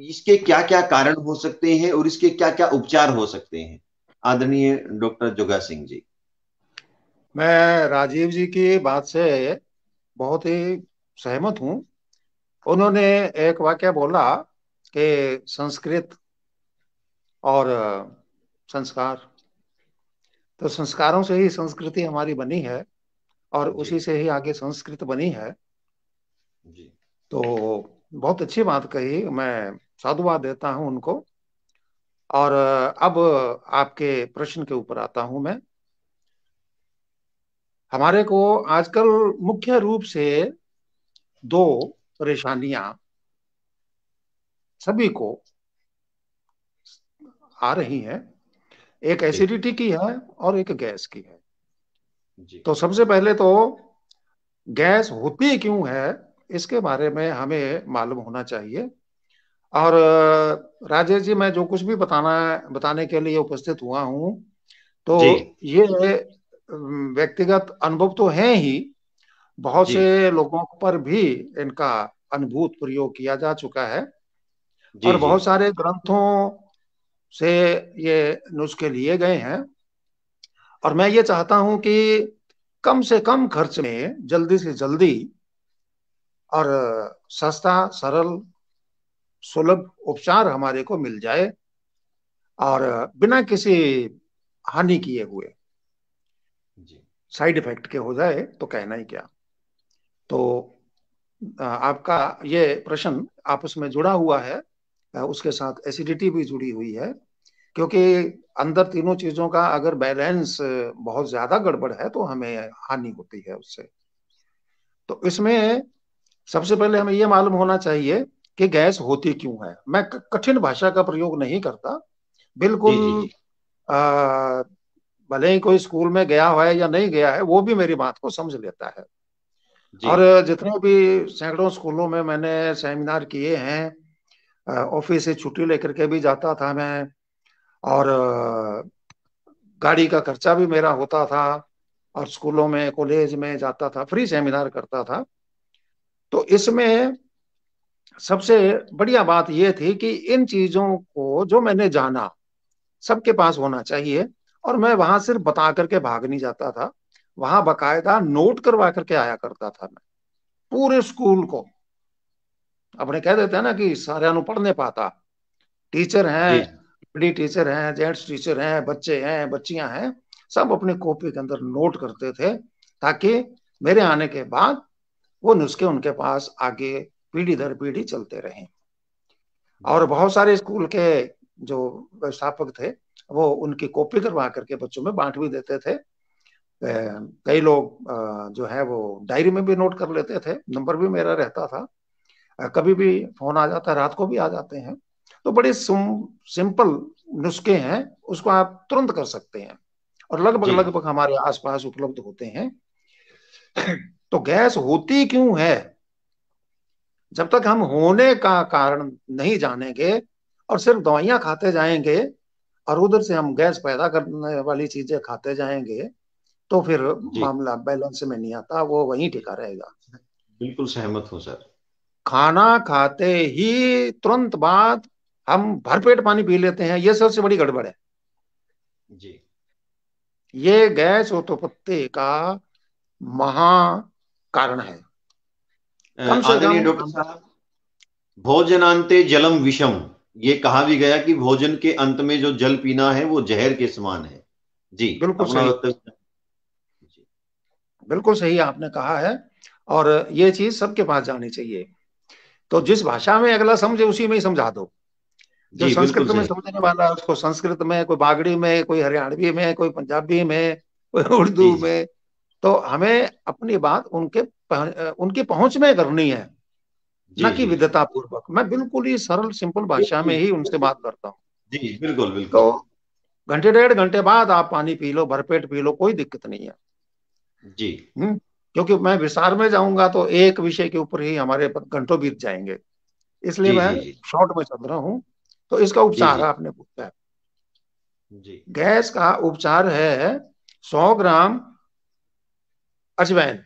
इसके क्या क्या कारण हो सकते हैं और इसके क्या क्या उपचार हो सकते हैं, आदरणीय डॉक्टर जोगा सिंह जी? मैं राजीव जी की बात से बहुत ही सहमत हूँ। उन्होंने एक वाक्य बोला कि संस्कृत और संस्कार, तो संस्कारों से ही संस्कृति हमारी बनी है और जी। उसी से ही आगे संस्कृत बनी है। जी। तो बहुत अच्छी बात कही, मैं साधुवाद देता हूं उनको। और अब आपके प्रश्न के ऊपर आता हूं मैं। हमारे को आजकल मुख्य रूप से दो परेशानियां सभी को आ रही हैं, एक जी एसिडिटी की है और एक गैस की है। जी तो सबसे पहले तो गैस होती क्यों है इसके बारे में हमें मालूम होना चाहिए। और राजेश जी, मैं जो कुछ भी बताने के लिए उपस्थित हुआ हूँ, तो जी ये व्यक्तिगत अनुभव तो है ही, बहुत जी से लोगों पर भी इनका अनुभूत प्रयोग किया जा चुका है जी और जी बहुत सारे ग्रंथों से ये नुस्खे लिए गए हैं। और मैं ये चाहता हूं कि कम से कम खर्च में जल्दी से जल्दी और सस्ता, सरल, सुलभ उपचार हमारे को मिल जाए और बिना किसी हानि किए हुए, जी साइड इफेक्ट के हो जाए तो कहना ही क्या। तो आपका ये प्रश्न आपस में जुड़ा हुआ है, उसके साथ एसिडिटी भी जुड़ी हुई है, क्योंकि अंदर तीनों चीजों का अगर बैलेंस बहुत ज्यादा गड़बड़ है तो हमें हानि होती है उससे। तो इसमें सबसे पहले हमें यह मालूम होना चाहिए कि गैस होती क्यों है। मैं कठिन भाषा का प्रयोग नहीं करता, जी बिल्कुल। जी जी आ, भले ही कोई स्कूल में गया हुआ है या नहीं गया है, वो भी मेरी बात को समझ लेता है। जी और जितने भी सैकड़ों स्कूलों में मैंने सेमिनार किए हैं, ऑफिस से छुट्टी लेकर के भी जाता था मैं, और गाड़ी का खर्चा भी मेरा होता था, और स्कूलों में कॉलेज में जाता था, फ्री सेमिनार करता था। तो इसमें सबसे बढ़िया बात यह थी कि इन चीजों को जो मैंने जाना सबके पास होना चाहिए, और मैं वहां सिर्फ बता करके भाग नहीं जाता था, वहां बकायदा नोट करवा करके आया करता था मैं पूरे स्कूल को। अपने कह देते हैं ना कि सारे पढ़ने पाता, टीचर हैं, जी बड़ी टीचर हैं, जेंट्स टीचर हैं, बच्चे हैं, बच्चियां हैं, सब अपने कॉपी के अंदर नोट करते थे, ताकि मेरे आने के बाद वो नुस्खे उनके पास आगे पीढ़ी दर पीढ़ी चलते रहें। और बहुत सारे स्कूल के जो व्यवस्थापक थे वो उनकी कॉपी करवा करके बच्चों में बांट भी देते थे। कई लोग जो है वो डायरी में भी नोट कर लेते थे, नंबर भी मेरा रहता था। कभी भी फोन आ जाता है, रात को भी आ जाते हैं। तो बड़े सिंपल नुस्खे हैं, उसको आप तुरंत कर सकते हैं और लगभग जी लगभग हमारे आसपास उपलब्ध होते हैं। तो गैस होती क्यों है, जब तक हम होने का कारण नहीं जानेंगे और सिर्फ दवाइयां खाते जाएंगे और उधर से हम गैस पैदा करने वाली चीजें खाते जाएंगे, तो फिर जी मामला बैलेंस में नहीं आता, वो वहीं टिका रहेगा। बिल्कुल सहमत हूँ सर। खाना खाते ही तुरंत बाद हम भरपेट पानी पी लेते हैं, ये सबसे बड़ी गड़बड़ है। जी ये गैस उत्पत्ति का महा कारण है। कम से आदरणीय कम डॉक्टर साहब, भोजनांते जलम विषम, ये कहा भी गया कि भोजन के अंत में जो जल पीना है वो जहर के समान है। जी, बिल्कुल अपना सही, वक्तव्य। जी बिल्कुल सही आपने कहा है, और ये चीज सबके पास जानी चाहिए। तो जिस भाषा में अगला समझे उसी में ही समझा दो। जो जी बिल्कुल संस्कृत में सही। समझने वाला है उसको संस्कृत में, कोई बागड़ी में, कोई हरियाणवी में, कोई पंजाबी में, कोई जी उर्दू जी में। तो हमें अपनी बात उनकी पहुंच में करनी है, जी न कि जी जी विद्वता पूर्वक। मैं बिल्कुल ही सरल सिंपल भाषा में जी ही उनसे बात करता हूँ। जी बिल्कुल तो बिल्कुल। घंटे डेढ़ घंटे बाद आप पानी पी लो, भरपेट पी लो, कोई दिक्कत नहीं है। जी क्योंकि मैं विस्तार में जाऊंगा तो एक विषय के ऊपर ही हमारे घंटों बीत जाएंगे, इसलिए जी मैं जी जी शॉर्ट में चल रहा हूँ। तो इसका जी उपचार जी आपने पूछा है। जी गैस का उपचार है 100 ग्राम अजवाइन।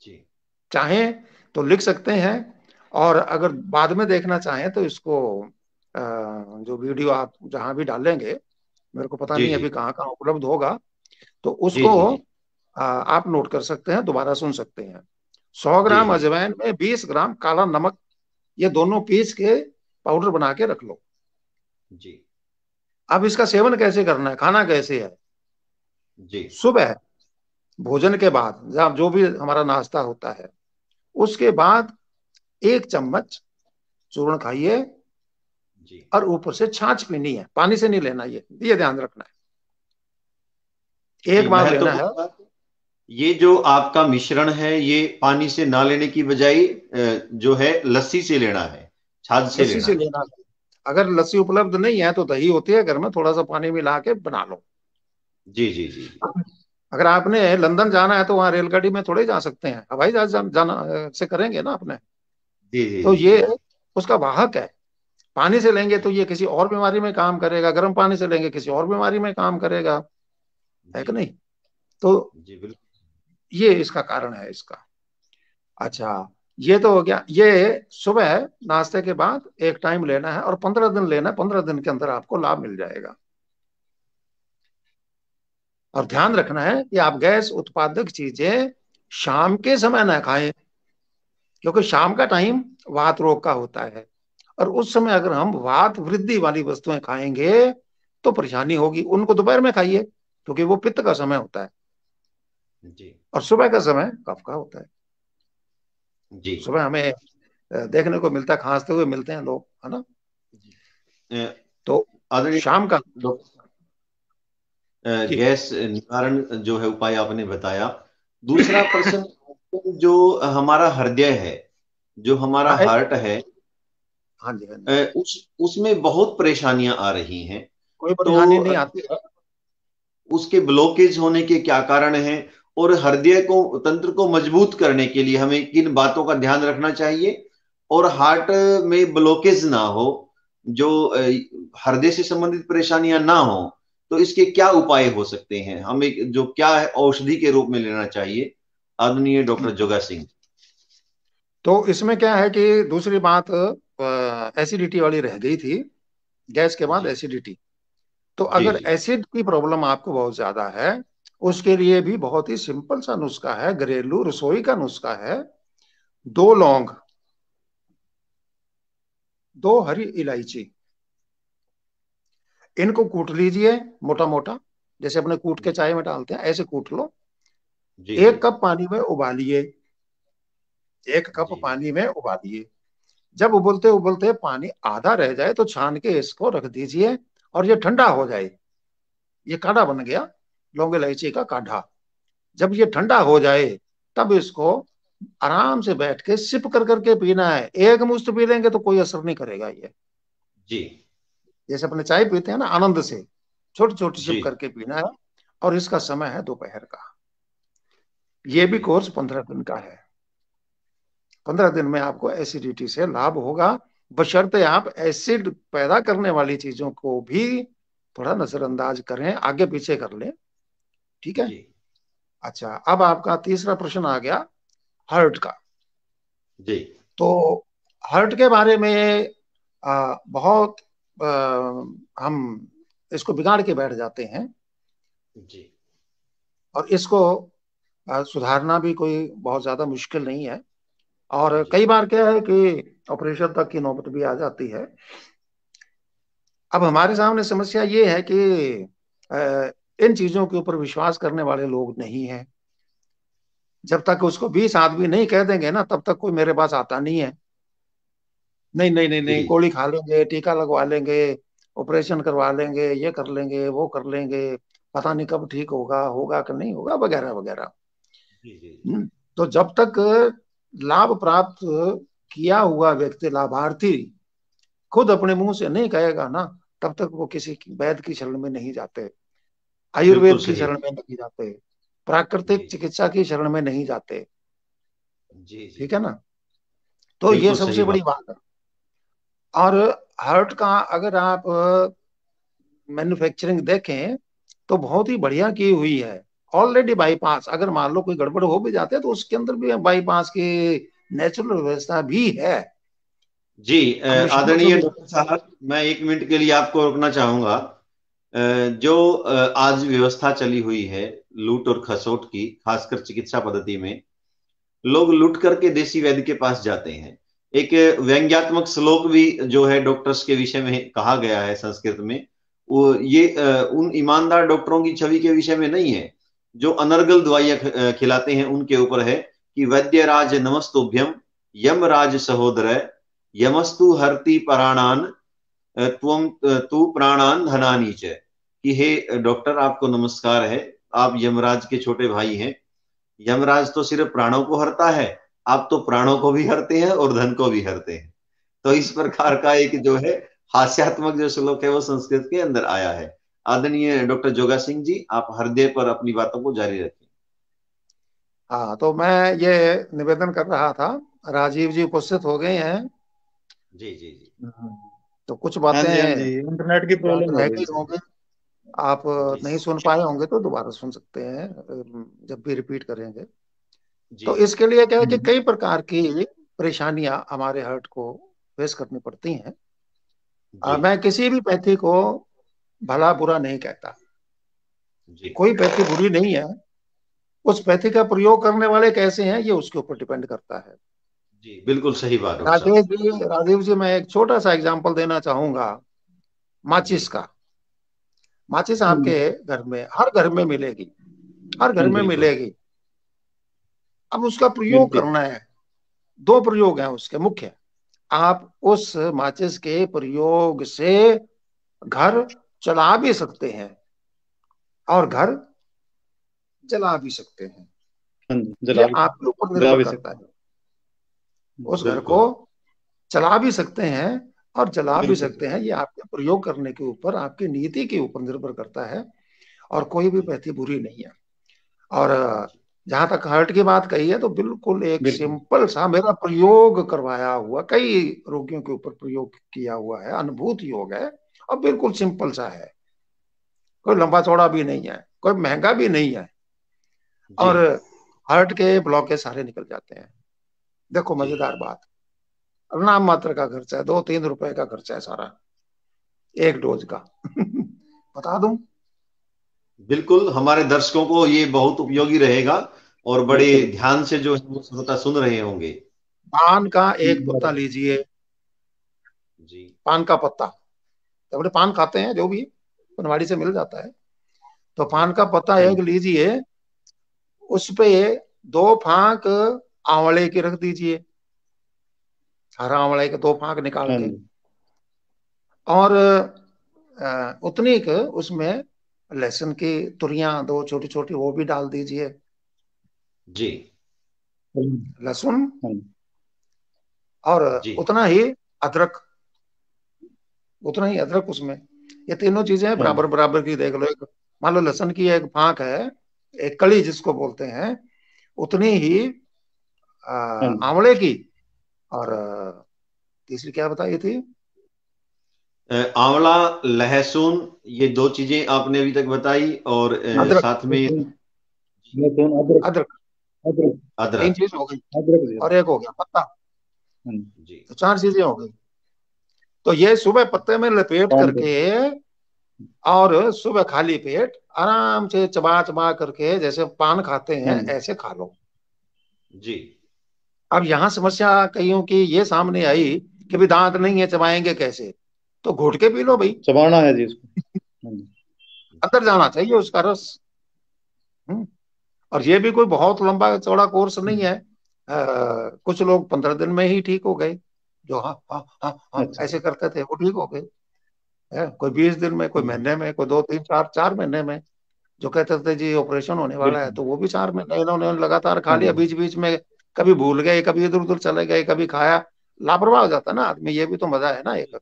जी चाहें तो लिख सकते हैं, और अगर बाद में देखना चाहें तो इसको जो वीडियो आप जहां भी डालेंगे, मेरे को पता जी नहीं जी अभी कहाँ कहाँ उपलब्ध होगा, तो जी उसको जी जी आप नोट कर सकते हैं, दोबारा सुन सकते हैं। 100 ग्राम जी अजवाइन में 20 ग्राम काला नमक, ये दोनों पीस के पाउडर बना के रख लो। जी अब इसका सेवन कैसे करना है, खाना कैसे है? जी सुबह भोजन के बाद, जब जो भी हमारा नाश्ता होता है, उसके बाद 1 चम्मच चूर्ण खाइए, जी और ऊपर से छाछ पीनी है, पानी से नहीं लेना, ये ध्यान रखना है, जी एक बार लेना है। महत्वपूर्ण बात। ये जो आपका मिश्रण है ये पानी से ना लेने की बजाय जो है लस्सी से लेना है, छाछ से लस्सी लेना से है। लेना है, अगर लस्सी उपलब्ध नहीं है तो दही होती है घर में, थोड़ा सा पानी मिला के बना लो। जी जी जी अगर आपने लंदन जाना है तो वहां रेलगाड़ी में थोड़े जा सकते हैं, हवाई जहाज जाना से करेंगे ना अपने। जी जी तो जी ये उसका वाहक है। पानी से लेंगे तो ये किसी और बीमारी में काम करेगा, गर्म पानी से लेंगे किसी और बीमारी में काम करेगा, है जी कि नहीं? तो जी बिल्कुल। ये इसका कारण है इसका। अच्छा, ये तो हो गया। ये सुबह नाश्ते के बाद एक टाइम लेना है और 15 दिन लेना है, 15 दिन के अंदर आपको लाभ मिल जाएगा। और ध्यान जी रखना है कि आप गैस उत्पादक चीजें शाम के समय ना खाएं, क्योंकि शाम का टाइम वात रोग का होता है। और उस समय अगर हम वात वृद्धि वाली वस्तुएं खाएंगे तो परेशानी होगी। उनको दोपहर में खाइए, क्योंकि वो पित्त का समय होता है। जी और सुबह का समय कफ का होता है। जी सुबह हमें देखने को मिलता है, खांसते हुए मिलते हैं लोग, है ना? अ, तो आदरणीय शाम का। डॉक्टर, जी। गैस निवारण जो है उपाय आपने बताया। दूसरा प्रश्न, जो हमारा हृदय है, जो हमारा हाँ हार्ट है, हाँ जी, हाँ जी। उसमें बहुत परेशानियां आ रही हैं। कोई तो परेशानी नहीं आती है। उसके ब्लॉकेज होने के क्या कारण हैं, और हृदय को तंत्र को मजबूत करने के लिए हमें किन बातों का ध्यान रखना चाहिए, और हार्ट में ब्लॉकेज ना हो, जो हृदय से संबंधित परेशानियां ना हो, तो इसके क्या उपाय हो सकते हैं, हमें जो क्या है औषधि के रूप में लेना चाहिए, आदरणीय डॉक्टर जोगा सिंह? तो इसमें क्या है कि दूसरी बात एसिडिटी वाली रह गई थी। गैस के बाद जी एसिडिटी। तो जी अगर जी एसिड की प्रॉब्लम आपको बहुत ज्यादा है, उसके लिए भी बहुत ही सिंपल सा नुस्खा है, घरेलू रसोई का नुस्खा है। 2 लौंग, 2 हरी इलायची, इनको कूट लीजिए मोटा मोटा, जैसे अपने कूट के चाय में डालते हैं ऐसे कूट लो। जी जी 1 कप पानी में उबालिए, 1 कप जी पानी में उबालिए। जब उबलते उबलते पानी आधा रह जाए तो छान के इसको रख दीजिए और ये ठंडा हो जाए। ये काढ़ा बन गया, लौंग इलायची का काढ़ा। जब ये ठंडा हो जाए तब इसको आराम से बैठ के सिप कर करके पीना है। एक मुश्त पी लेंगे तो कोई असर नहीं करेगा ये। जी जैसे अपने चाय पीते हैं ना, आनंद से छोटी छोटी सिप जी करके पीना है। और इसका समय है दोपहर का। ये भी जी कोर्स 15 दिन का है। 15 दिन में आपको एसिडिटी से लाभ होगा, बशर्ते आप एसिड पैदा करने वाली चीजों को भी थोड़ा नजरअंदाज करें, आगे पीछे कर लें। ठीक है। जी अच्छा, अब आपका तीसरा प्रश्न आ गया हार्ट का। जी तो हार्ट के बारे में बहुत हम इसको बिगाड़ के बैठ जाते हैं। जी और इसको सुधारना भी कोई बहुत ज्यादा मुश्किल नहीं है। और जी कई बार क्या है कि ऑपरेशन तक की नौबत भी आ जाती है। अब हमारे सामने समस्या ये है कि अ, इन चीजों के ऊपर विश्वास करने वाले लोग नहीं हैं। जब तक उसको 20 आदमी नहीं कह देंगे ना, तब तक कोई मेरे पास आता नहीं है। नहीं नहीं नहीं नहीं, जी गोली खा लेंगे, टीका लगवा लेंगे, ऑपरेशन करवा लेंगे, ये कर लेंगे, वो कर लेंगे, पता नहीं कब ठीक होगा, होगा कि नहीं होगा, वगैरह वगैरह। जी जी तो जब तक लाभ प्राप्त किया हुआ व्यक्ति, लाभार्थी खुद अपने मुंह से नहीं कहेगा ना, तब तक वो किसी वैद्य की शरण में नहीं जाते, बिल्कुल आयुर्वेद की सही। शरण में नहीं जाते, जी प्राकृतिक चिकित्सा की शरण में नहीं जाते। जी जी ठीक है ना? तो ये बिल्कुल सही सबसे बड़ी बात। बात है। और हार्ट का अगर आप मैन्युफैक्चरिंग देखें तो बहुत ही बढ़िया की हुई है। ऑलरेडी बाईपास, अगर मान लो कोई गड़बड़ हो भी जाते हैं तो उसके अंदर भी बाईपास की नेचुरल व्यवस्था भी है। जी अब मशीनों से आदरणीय भी। डॉक्टर साहब, मैं 1 मिनट के लिए आपको रोकना चाहूंगा। जो आज व्यवस्था चली हुई है लूट और खसोट की, खासकर चिकित्सा पद्धति में, लोग लूट करके देसी वैद्य के पास जाते हैं। एक व्यंग्यात्मक श्लोक भी जो है डॉक्टर्स के विषय में कहा गया है संस्कृत में, वो ये उन ईमानदार डॉक्टरों की छवि के विषय में नहीं है जो अनर्गल दवाइयां खिलाते हैं, उनके ऊपर है कि वैद्यराज नमस्तुभ्यम, यमराज सहोदर, यमस्तु हरति पराणान, त्वम तू प्राणान धनानी च। कि हे डॉक्टर, आपको नमस्कार है, आप यमराज के छोटे भाई हैं। यमराज तो सिर्फ प्राणों को हरता है, आप तो प्राणों को भी हरते हैं और धन को भी हरते हैं। तो इस प्रकार का एक जो है हास्यात्मक जो श्लोक है वो संस्कृत के अंदर आया है। आदरणीय डॉक्टर जोगा सिंह जी, आप हृदय पर अपनी बातों को जारी रखें। हाँ, तो मैं ये निवेदन कर रहा था, राजीव जी उपस्थित हो गए हैं। जी जी जी। तो कुछ हाँ बातें जी, हाँ जी, इंटरनेट की याद प्रॉब्लम हो रह गई गई थी। होंगी, आप जी नहीं सुन पाए होंगे तो दोबारा सुन सकते हैं जब भी रिपीट करेंगे। जी। तो इसके लिए क्या है कि हम्म, कई प्रकार की परेशानियां हमारे हार्ट को फेस करनी पड़ती हैं। जी मैं किसी भी पैथी को भला बुरा नहीं कहता, जी कोई पैथी बुरी नहीं है। उस पैथी का प्रयोग करने वाले कैसे हैं ये उसके ऊपर डिपेंड करता है। जी, बिल्कुल सही बात डॉक्टर साहब। राजीव जी, मैं एक छोटा सा एग्जांपल देना चाहूंगा, जी। माचिस का। माचिस हम्म, आपके घर में, हर घर में मिलेगी, हर घर हाँ में जी, बिल्कुल। मिलेगी। अब उसका प्रयोग बिल्कुल। करना है। दो प्रयोग हैं उसके मुख्य। आप उस माचिस के प्रयोग से घर चला भी सकते हैं और घर जला भी सकते हैं। हाँ जी, ये आपके ऊपर जला निर्भर भी करता सकते है। उस घर को बिल्कुल। चला भी सकते हैं और जला भी बिल्कुल। सकते हैं। ये आपके प्रयोग करने के ऊपर, आपकी नीति के ऊपर निर्भर करता है। और कोई भी जी पैथी बुरी नहीं है। और जहां तक हार्ट की बात कही है, तो बिल्कुल एक बिल्कुल। सिंपल सा मेरा प्रयोग करवाया हुआ, कई रोगियों के ऊपर प्रयोग किया हुआ है, अनुभूत योग है और बिल्कुल सिंपल सा है। कोई लंबा चौड़ा भी नहीं है, कोई महंगा भी नहीं है। जी और हार्ट के ब्लॉकेज सारे निकल जाते हैं। देखो जी। मजेदार बात, नाम मात्र का खर्चा है, 2-3 रुपए का खर्चा है सारा, एक डोज का। बता दूं, बिल्कुल, हमारे दर्शकों को ये बहुत उपयोगी रहेगा और बड़े बिल्कुल। ध्यान से जो है वो श्रोता सुन रहे होंगे। पान का एक पत्ता लीजिए, जी पान का पत्ता, तो अपने पान खाते हैं जो भी, पनवाड़ी से मिल जाता है। तो जी पान का पत्ता एक लीजिए, उस पे 2 फांक आंवले की रख दीजिए, हरा आंवले के 2 फांक निकाल हाँ के। जी। और उतनी क उसमें लहसुन की तुरियां, 2 छोटी छोटी, वो भी डाल दीजिए। जी लहसुन, हाँ जी। और जी। उतना ही अदरक, उतना ही अदरक उसमें। ये तीनों चीजें हाँ बराबर जी। बराबर की देख लो। एक मान लो लहसुन की एक फांक है, एक कली जिसको बोलते हैं, उतनी ही हाँ जी। आंवले की। और तीसरी क्या बताई थी? आंवला, लहसुन, ये दो चीजें आपने अभी तक बताई और अदरक, साथ में लहसुन, अदरक। अदरक। अदरक। तीन अदरक। चीज हो गई, अदरक जी। और एक हो गया पत्ता। हाँ जी। जी तो 4 चीजें हो गई। तो ये सुबह पत्ते में लपेट पान करके, और सुबह खाली पेट आराम से चबा चबा करके, जैसे पान खाते हाँ हैं जी। ऐसे खा लो। जी अब यहाँ समस्या कईयों की ये सामने आई कि भी दांत नहीं है, चबाएंगे कैसे? तो घोट के पी लो भाई, चबाना है जी इसको। हाँ जी। अंदर जाना चाहिए उसका रस। हम्म। और ये भी कोई बहुत लंबा चौड़ा कोर्स नहीं है। कुछ लोग 15 दिन में ही ठीक हो गए, जो हाँ हाँ हाँ हाँ अच्छा। ऐसे करते थे, वो ठीक हो गए। कोई 20 दिन में, कोई हम्म, महीने में, कोई 2-3-4 4 महीने में। जो कहते थे जी ऑपरेशन होने वाला है, बिल्कुल। तो वो भी 4 महीने इन्होंने लगातार खा हाँ लिया। जी। बीच बीच में कभी भूल गए, कभी इधर उधर चले गए, कभी खाया। लापरवाह हो जाता है ना आदमी, ये भी तो मजा है ना एक।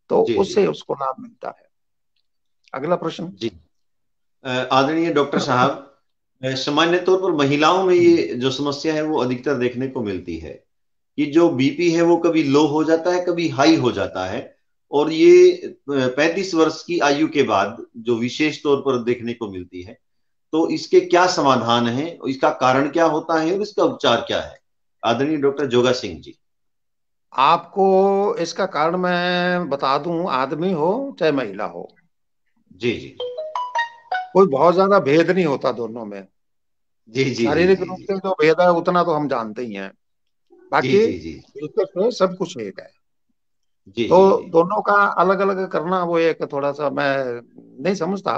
तो जी जी उससे उसको लाभ मिलता है। अगला प्रश्न। जी। आदरणीय डॉक्टर साहब, सामान्य तौर पर महिलाओं में ये जो समस्या है वो अधिकतर देखने को मिलती है कि जो बीपी है वो कभी लो हो जाता है, कभी हाई हो जाता है। और ये 35 वर्ष की आयु के बाद जो विशेष तौर पर देखने को मिलती है। तो इसके क्या समाधान है, इसका कारण क्या होता है और इसका उपचार क्या है? आदरणीय डॉक्टर जोगा सिंह जी। आपको इसका कारण मैं बता दूं, आदमी हो चाहे महिला हो, जी जी कोई बहुत ज्यादा भेद नहीं होता दोनों में। जी जी जी शारीरिक जी रूप जी से जो भेद है उतना तो हम जानते ही हैं। जी बाकी जी जी बिल्कुल से सब कुछ एक है। जी तो जी जी दोनों का अलग अलग करना, वो एक थोड़ा सा मैं नहीं समझता।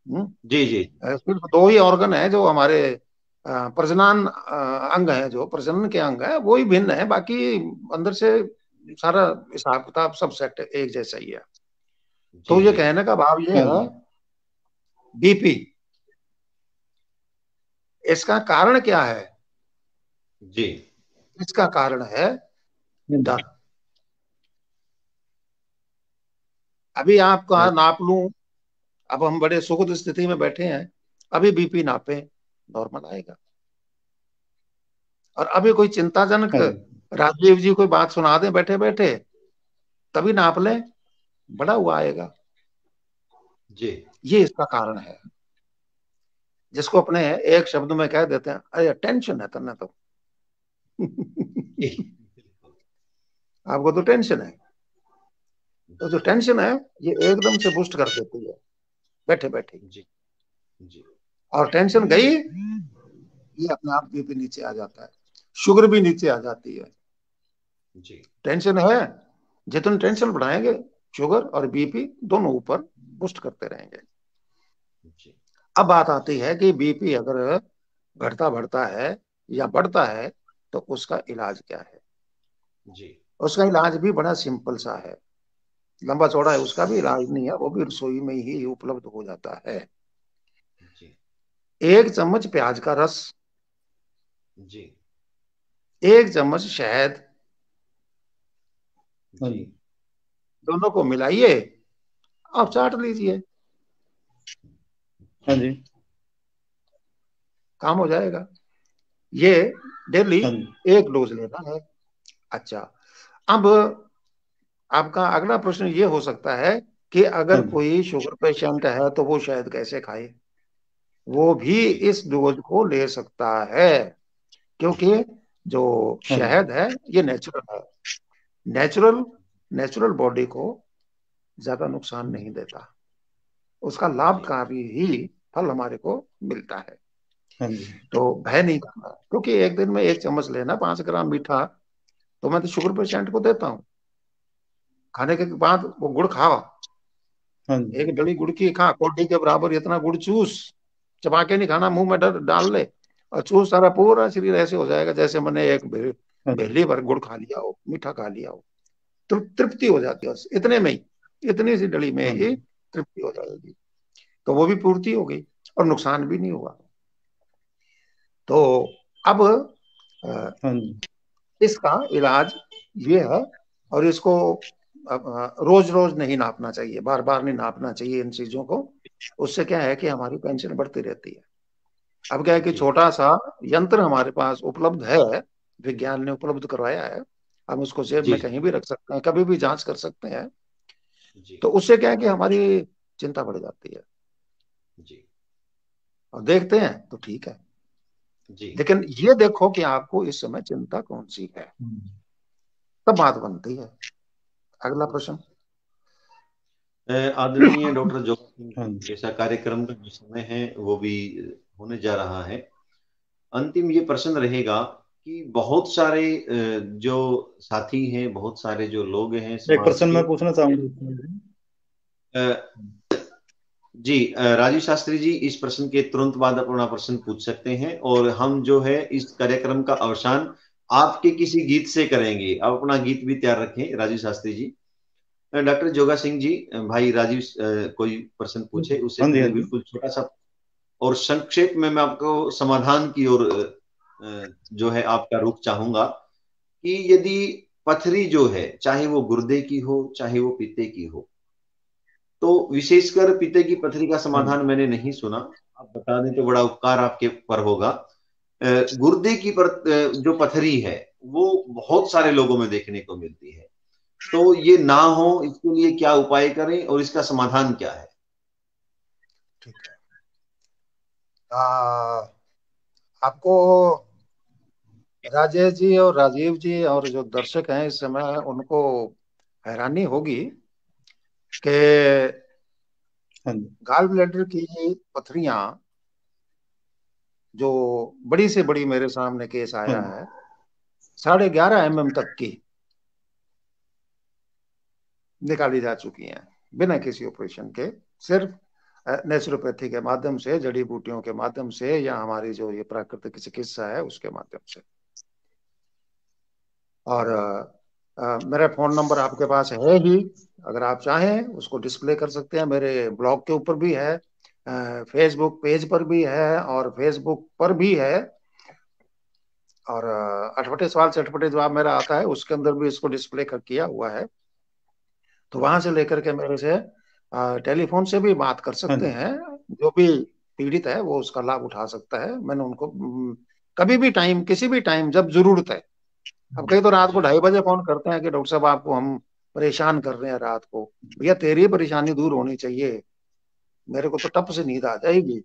जी जी सिर्फ दो ही ऑर्गन है जो हमारे प्रजनन अंग है, जो प्रजनन के अंग है वो ही भिन्न है। बाकी अंदर से सारा हिसाब किताब सब सेट एक जैसा ही है। तो जी ये जी कहने का भाव ये हाँ है, जी। बीपी, इसका कारण क्या है? जी इसका कारण है हाँ जी। डर। अभी आपका नाप लूं, अब हम बड़े सुखद स्थिति में बैठे हैं, अभी बीपी नापे नॉर्मल आएगा। और अभी कोई चिंताजनक हाँ जी, राजीव जी कोई बात सुना दें बैठे बैठे, तभी नाप लें, बड़ा हुआ आएगा। जी। ये इसका कारण है, जिसको अपने एक शब्द में कह देते हैं, अरे टेंशन है तन्ने तो। आपको तो टेंशन है, तो जो टेंशन है ये एकदम से बूस्ट कर देती है बैठे बैठे। जी। जी। और टेंशन गई, ये अपने आप बीपी नीचे आ जाता है, शुगर भी नीचे आ जाती है। जी। टेंशन है, जितनी टेंशन बढ़ाएंगे शुगर और बीपी दोनों ऊपर बूस्ट करते रहेंगे। जी। अब बात आती है कि बीपी अगर घटता बढ़ता है या बढ़ता है तो उसका इलाज क्या है। जी। उसका इलाज भी बड़ा सिंपल सा है, लंबा चौड़ा है, उसका भी इलाज नहीं है, वो भी रसोई में ही उपलब्ध हो जाता है। जी। 1 चम्मच प्याज का रस, जी। 1 चम्मच शहद, हाँ जी। जी, दोनों को मिलाइए, आप चाट लीजिए, हाँ जी, काम हो जाएगा। ये डेली हाँ जी, 1 डोज लेना है। अच्छा, अब आपका अगला प्रश्न ये हो सकता है कि हाँ अगर जी, कोई शुगर पेशेंट है तो वो शायद कैसे खाए। वो भी जी। इस डोज को ले सकता है, क्योंकि जो हाँ जी, शहद है ये नेचुरल है। नेचुरल नेचुरल बॉडी को ज्यादा नुकसान नहीं देता, उसका जी। लाभकारी ही फल हमारे को मिलता है। हाँ जी, तो भय नहीं करना, क्योंकि एक दिन में 1 चम्मच लेना 5 ग्राम मीठा, तो मैं तो शुगर पेशेंट को देता हूँ। खाने के बाद वो गुड़ खाओ, हाँ जी, एक डली गुड़ की खा, कोडी के बराबर इतना गुड़ चूस, चबा के नहीं खाना, मुंह में डाल ले और चूस, सारा पूरा शरीर ऐसे हो जाएगा जैसे मैंने एक हाँ जी, भेली भर गुड़ खा लिया हो, मीठा खा लिया हो। तृप्ति हो जाती है बस इतने में ही, इतनी सी डली में हाँ ही जी, तृप्ति हो जाएगी। तो वो भी पूर्ति हो गई और नुकसान भी नहीं हुआ। तो अब हाँ जी, इसका इलाज ये है, और इसको रोज रोज नहीं नापना चाहिए, बार बार नहीं नापना चाहिए इन चीजों को। उससे क्या है कि हमारी पेंशन बढ़ती रहती है। अब क्या है कि जी। छोटा सा यंत्र हमारे पास उपलब्ध है, विज्ञान ने उपलब्ध करवाया है, हम उसको जेब जी। में कहीं भी रख सकते हैं, कभी भी जांच कर सकते हैं। जी। तो उससे क्या है कि हमारी चिंता बढ़ जाती है, जी। और देखते हैं तो ठीक है। जी। लेकिन ये देखो कि आपको इस समय चिंता कौन सी है, तब बात बनती है। अगला प्रश्न। आदरणीय डॉक्टर जोगा सिंह हाँ जी, जी, जैसा कार्यक्रम का जो समय है वो भी होने जा रहा है, अंतिम ये प्रश्न रहेगा कि बहुत सारे जो साथी हैं, बहुत सारे जो लोग हैं एक समाज प्रश्न के। मैं पूछना चाहूंगा। अ, जी, राजीव शास्त्री जी, इस प्रश्न के तुरंत बाद अपना प्रश्न पूछ सकते हैं, और हम जो है इस कार्यक्रम का अवसान आपके किसी गीत से करेंगे। आप अपना गीत भी तैयार रखें राजीव शास्त्री जी। डॉक्टर जोगा सिंह जी, भाई राजीव कोई प्रश्न पूछे उससे हाँ जी, हाँ पहले जी, बिल्कुल छोटा सा और संक्षेप में मैं आपको समाधान की ओर जो है आपका रुख चाहूंगा कि यदि पथरी जो है, चाहे वो गुर्दे की हो चाहे वो पित्ते की हो, तो विशेषकर पित्ते की पथरी का हाँ जी, समाधान मैंने नहीं सुना, आप बता दें तो बड़ा उपकार आपके पर होगा। गुर्दे की जो पथरी है वो बहुत सारे लोगों में देखने को मिलती है, तो ये ना हो इसके लिए क्या उपाय करें और इसका समाधान क्या है? ठीक है। आपको राजेश जी और राजीव जी और जो दर्शक हैं इस समय, उनको हैरानी होगी कि हाँ जी, गाल ब्लैडर की पथरियां, जो बड़ी से बड़ी मेरे सामने केस हाँ आया जी, है, 11.5 mm तक की निकाली जा चुकी हैं बिना किसी ऑपरेशन के, सिर्फ नेचुरोपैथी के माध्यम से, जड़ी बूटियों के माध्यम से, या हमारी जो ये प्राकृतिक चिकित्सा है उसके माध्यम से। और मेरा फोन नंबर आपके पास है ही, अगर आप चाहें उसको डिस्प्ले कर सकते हैं, मेरे ब्लॉग के ऊपर भी है, फेसबुक पेज पर भी है, और फेसबुक पर भी है, और अटपटे सवाल से अटपटे जवाब मेरा आता है उसके अंदर भी इसको डिस्प्ले कर किया हुआ है। तो वहां से लेकर के मेरे से टेलीफोन से भी बात कर हाँ सकते जी। हैं। जो भी पीड़ित है वो उसका लाभ उठा सकता है। मैंने उनको कभी भी टाइम, किसी भी टाइम जब जरूरत है। अब कई तो रात को जी 2:30 बजे फोन करते हैं कि डॉक्टर साहब आपको हम परेशान कर रहे हैं रात को। भैया तेरी परेशानी दूर होनी चाहिए, मेरे को तो टप से नींद आ जाएगी,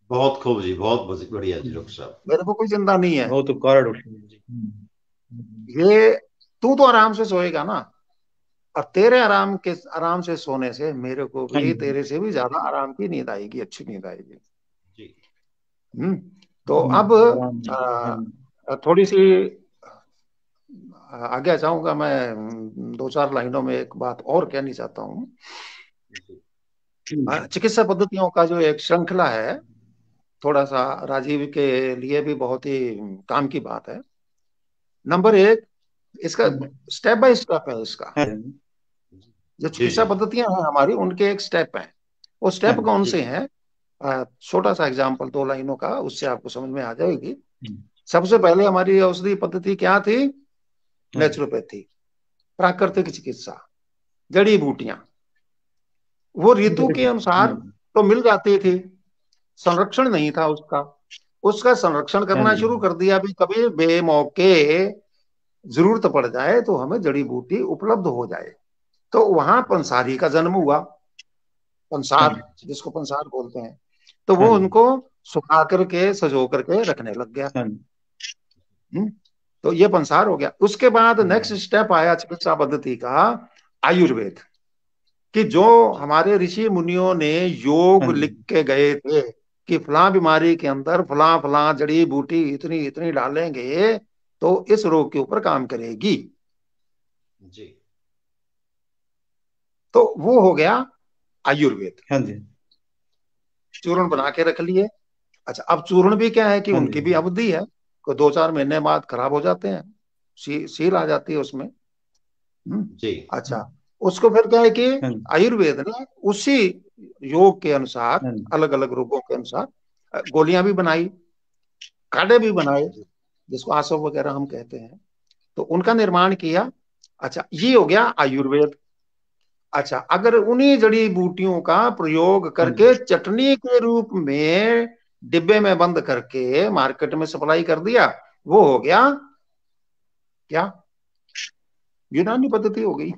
बहुत खूब जी, बहुत बढ़िया जी डॉक्टर साहब। मेरे को कोई चिंता नहीं है। बहुत उपकार है डॉक्टर जी। ये तू तो आराम से सोएगा ना, और तेरे आराम से सोने से मेरे को हाँ भी जी। तेरे से भी ज्यादा आराम की नींद आएगी, अच्छी नींद आएगी। जी हम्म। तो अब आराम जी। हाँ जी। थोड़ी सी आगे जाऊंगा मैं। 2-4 लाइनों में एक बात और कहनी चाहता हूँ। चिकित्सा पद्धतियों का जो एक श्रृंखला है, थोड़ा सा राजीव के लिए भी बहुत ही काम की बात है। नंबर 1, इसका स्टेप बाय स्टेप है। इसका हाँ जी। जो जी चिकित्सा जी जी पद्धतियां हैं हमारी, उनके एक स्टेप है। वो हाँ स्टेप जी। कौन जी से हैं? छोटा सा एग्जांपल 2 लाइनों का, उससे आपको समझ में आ जाएगी। हम्म, सबसे पहले हमारी औषधि पद्धति क्या थी? हाँ जी। नेचुरोपैथी, प्राकृतिक चिकित्सा, जड़ी बूटियां। वो ऋतु के हाँ अनुसार जी। तो मिल जाती थी, संरक्षण नहीं था उसका। उसका संरक्षण हाँ करना जी। शुरू कर दिया भी, कभी बेमौके जरूरत पड़ जाए तो हमें जड़ी बूटी उपलब्ध हो जाए। तो वहां पंसारी का जन्म हुआ। हाँ पंसार, जी। जिसको पंसार बोलते हैं, तो हाँ वो जी। उनको सुखा करके सजो करके रखने लग गया। हाँ जी। हम्म। तो ये पंसार हो गया। उसके बाद नेक्स्ट हम्म, स्टेप आया चिकित्सा पद्धति का, आयुर्वेद। कि जो जी हमारे ऋषि मुनियों ने हाँ योग जी। लिख के गए थे कि फलां बीमारी के अंदर फलां फलां जड़ी बूटी इतनी इतनी डालेंगे तो इस रोग के ऊपर काम करेगी। जी तो वो हो गया आयुर्वेद। हाँ जी। चूर्ण जी बना के रख लिए। अच्छा, अब चूर्ण भी क्या है कि हाँ उनकी जी। भी अवधि है, को 2-4 महीने बाद खराब हो जाते हैं, सील आ जाती है उसमें। जी अच्छा, उसको फिर क्या है कि हाँ जी। आयुर्वेद ने उसी योग के अनुसार, हाँ जी। अलग अलग रोगों के अनुसार गोलियां भी बनाई, काढ़े भी बनाए, जी जिसको आसव वगैरह हम कहते हैं, तो उनका निर्माण किया। अच्छा, ये हो गया आयुर्वेद। अच्छा, अगर उन्हीं जड़ी बूटियों का प्रयोग हाँ जी। करके चटनी के रूप में डिब्बे में बंद करके मार्केट में सप्लाई कर दिया, वो हो गया क्या? यूनानी पद्धति हो गई।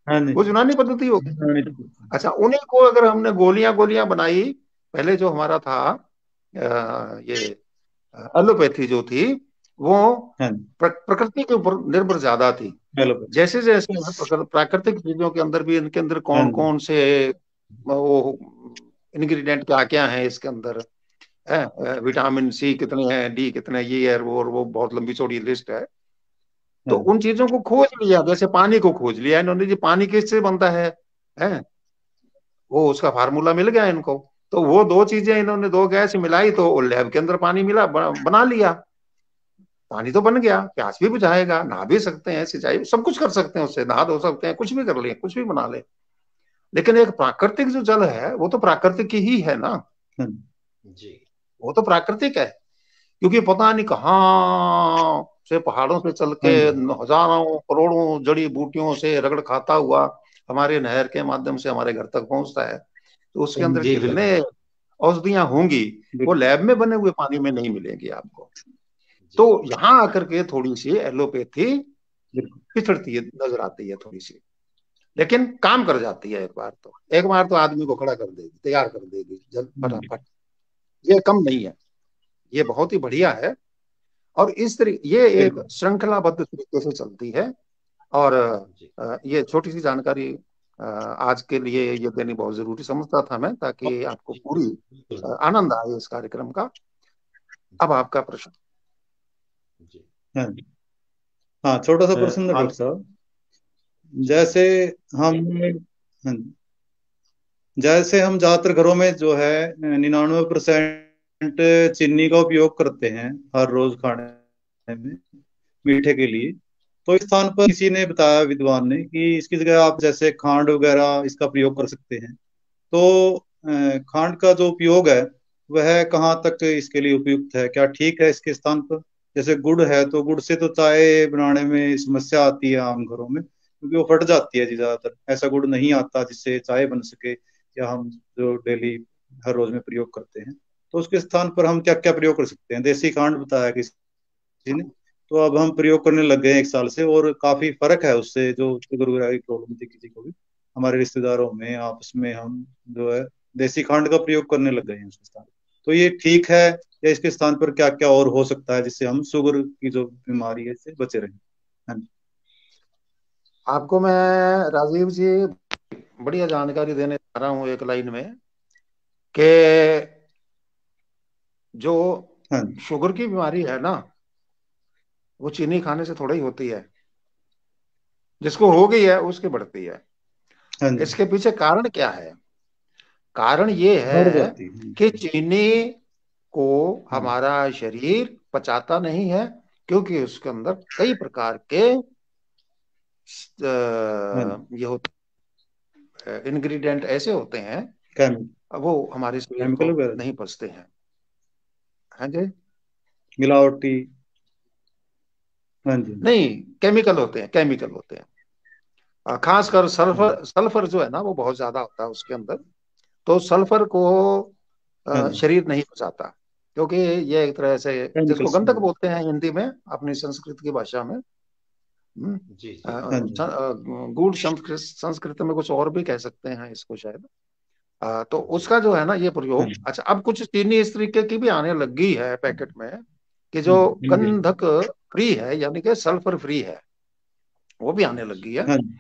हाँ जी। वो यूनानी पद्धति हो गई। हाँ जी। अच्छा, उन्हीं को अगर हमने गोलियां गोलियां बनाई, पहले जो हमारा था ये एलोपैथी जो थी, वो हाँ जी। प्रकृति के ऊपर निर्भर ज्यादा थी। हेलो। जैसे जैसे प्राकृतिक चीजों के अंदर भी, इनके अंदर हाँ कौन जी। कौन से वो इंग्रेडिएंट क्या क्या है इसके अंदर है, विटामिन सी कितने हैं, डी कितने हैं, ये है वो, और वो बहुत लंबी चौड़ी लिस्ट है। तो हाँ जी। उन चीजों को खोज लिया, जैसे पानी को खोज लिया इन्होंने, जी पानी किससे बनता है, वो उसका फार्मूला मिल गया इनको। तो वो दो चीजें इन्होंने, दो गैस मिलाई तो लैब के अंदर पानी मिला, बना लिया। पानी तो बन गया, प्यास भी बुझाएगा, नहा भी सकते हैं, सिंचाई सब कुछ कर सकते हैं उससे, नहा धो सकते हैं, कुछ भी कर ले, कुछ भी बना ले। लेकिन एक प्राकृतिक जो जल है वो तो प्राकृतिक ही है ना, हाँ जी। जी वो तो प्राकृतिक है। क्योंकि पता नहीं कहाँ से पहाड़ों से चल के हाँ जी। हजारों करोड़ों जड़ी बूटियों से रगड़ खाता हुआ हमारे नहर के माध्यम से हमारे घर तक पहुंचता है। तो उसके अंदर जी कितने बिल्कुल औषधियां होंगी, वो बिल्कुल। लैब में बने हुए पानी में नहीं मिलेंगी आपको। जी तो यहां आकर के थोड़ी सी एलोपैथी बिल्कुल। पिछड़ती है, नजर आती है थोड़ी सी। लेकिन काम कर जाती है, एक बार तो आदमी को खड़ा कर देगी, तैयार कर देगी जल हम्म, फटाफट। ये कम नहीं है, ये बहुत ही बढ़िया है। और इस तरीके ये एक बिल्कुल। श्रृंखलाबद्ध तरीके से चलती है। और जी ये छोटी सी जानकारी आज के लिए ये देनी बहुत जरूरी समझता था मैं, ताकि आपको जी पूरी बिल्कुल आनंद आए इस कार्यक्रम का। अब आपका प्रश्न। जी हाँ जी। हाँ, छोटा सा प्रश्न था डॉक्टर आज साहब। जी जी जैसे हम, हाँ जी, जैसे हम ज्यादातर घरों में जो है 99% चीनी का उपयोग करते हैं हर रोज खाने में, मीठे के लिए। तो इस स्थान पर किसी ने बताया, विद्वान ने, कि इसकी जगह आप जैसे खांड वगैरह इसका प्रयोग कर सकते हैं। तो खांड का जो उपयोग है वह कहाँ तक इसके लिए उपयुक्त है? क्या ठीक है इसके स्थान पर? जैसे गुड़ है तो गुड़ से तो चाय बनाने में समस्या आती है आम घरों में। क्योंकि वो फट जाती है जी ज्यादातर। ऐसा गुड़ नहीं आता जिससे चाय बन सके, या हम जो डेली हर रोज में प्रयोग करते हैं। तो उसके स्थान पर हम क्या क्या प्रयोग कर सकते हैं? देसी खांड बताया किसी ने, तो अब हम प्रयोग करने लग गए हैं 1 साल से, और काफी फर्क है उससे। जो शुगर वगैरह की प्रॉब्लम थी किसी को भी, हमारे रिश्तेदारों में आपस में, हम जो है देसी खांड का प्रयोग करने लग गए हैं उसके स्थान। तो ये ठीक है, या इसके स्थान पर क्या क्या और हो सकता है जिससे हम शुगर की जो बीमारी है इससे बचे रहें? हाँ जी। आपको मैं, राजीव जी, बढ़िया जानकारी देने जा रहा हूँ एक लाइन में, कि जो हाँ जी। शुगर की बीमारी है ना, वो चीनी खाने से थोड़ा ही होती है। जिसको हो गई है उसकी बढ़ती है। हाँ जी। इसके पीछे कारण क्या है? कारण ये बढ़ है जाती है। कि चीनी को हाँ हमारा शरीर पचाता नहीं है, क्योंकि उसके अंदर कई प्रकार के हाँ जी। ये होते इंग्रेडिएंट ऐसे होते हैं, केमिकल, वो हमारे शरीर केमिकल को वगैरह, नहीं पचते हैं। हाँ जी। मिलावटी। हाँ जी। नहीं, केमिकल होते हैं, केमिकल होते हैं। खासकर हाँ सल्फर, सल्फर जो है ना वो बहुत ज्यादा होता है उसके अंदर। तो सल्फर को हाँ जी। शरीर नहीं पचाता, क्योंकि ये एक तरह से, जिसको केमिकल्स। गंधक बोलते हैं हिंदी में, अपनी संस्कृत की भाषा में। हम्म, जी जी। हाँ जी। गूढ़ संस्कृत, संस्कृत में कुछ और भी कह सकते हैं इसको शायद। तो उसका जो है ना ये हाँ प्रयोग, जी। अच्छा, अब कुछ चीनी इस तरीके की भी आने लग गई है पैकेट में, कि जो हिंदी। गंधक फ्री है, यानी कि सल्फर फ्री है, वो भी आने लग गई है। हाँ जी।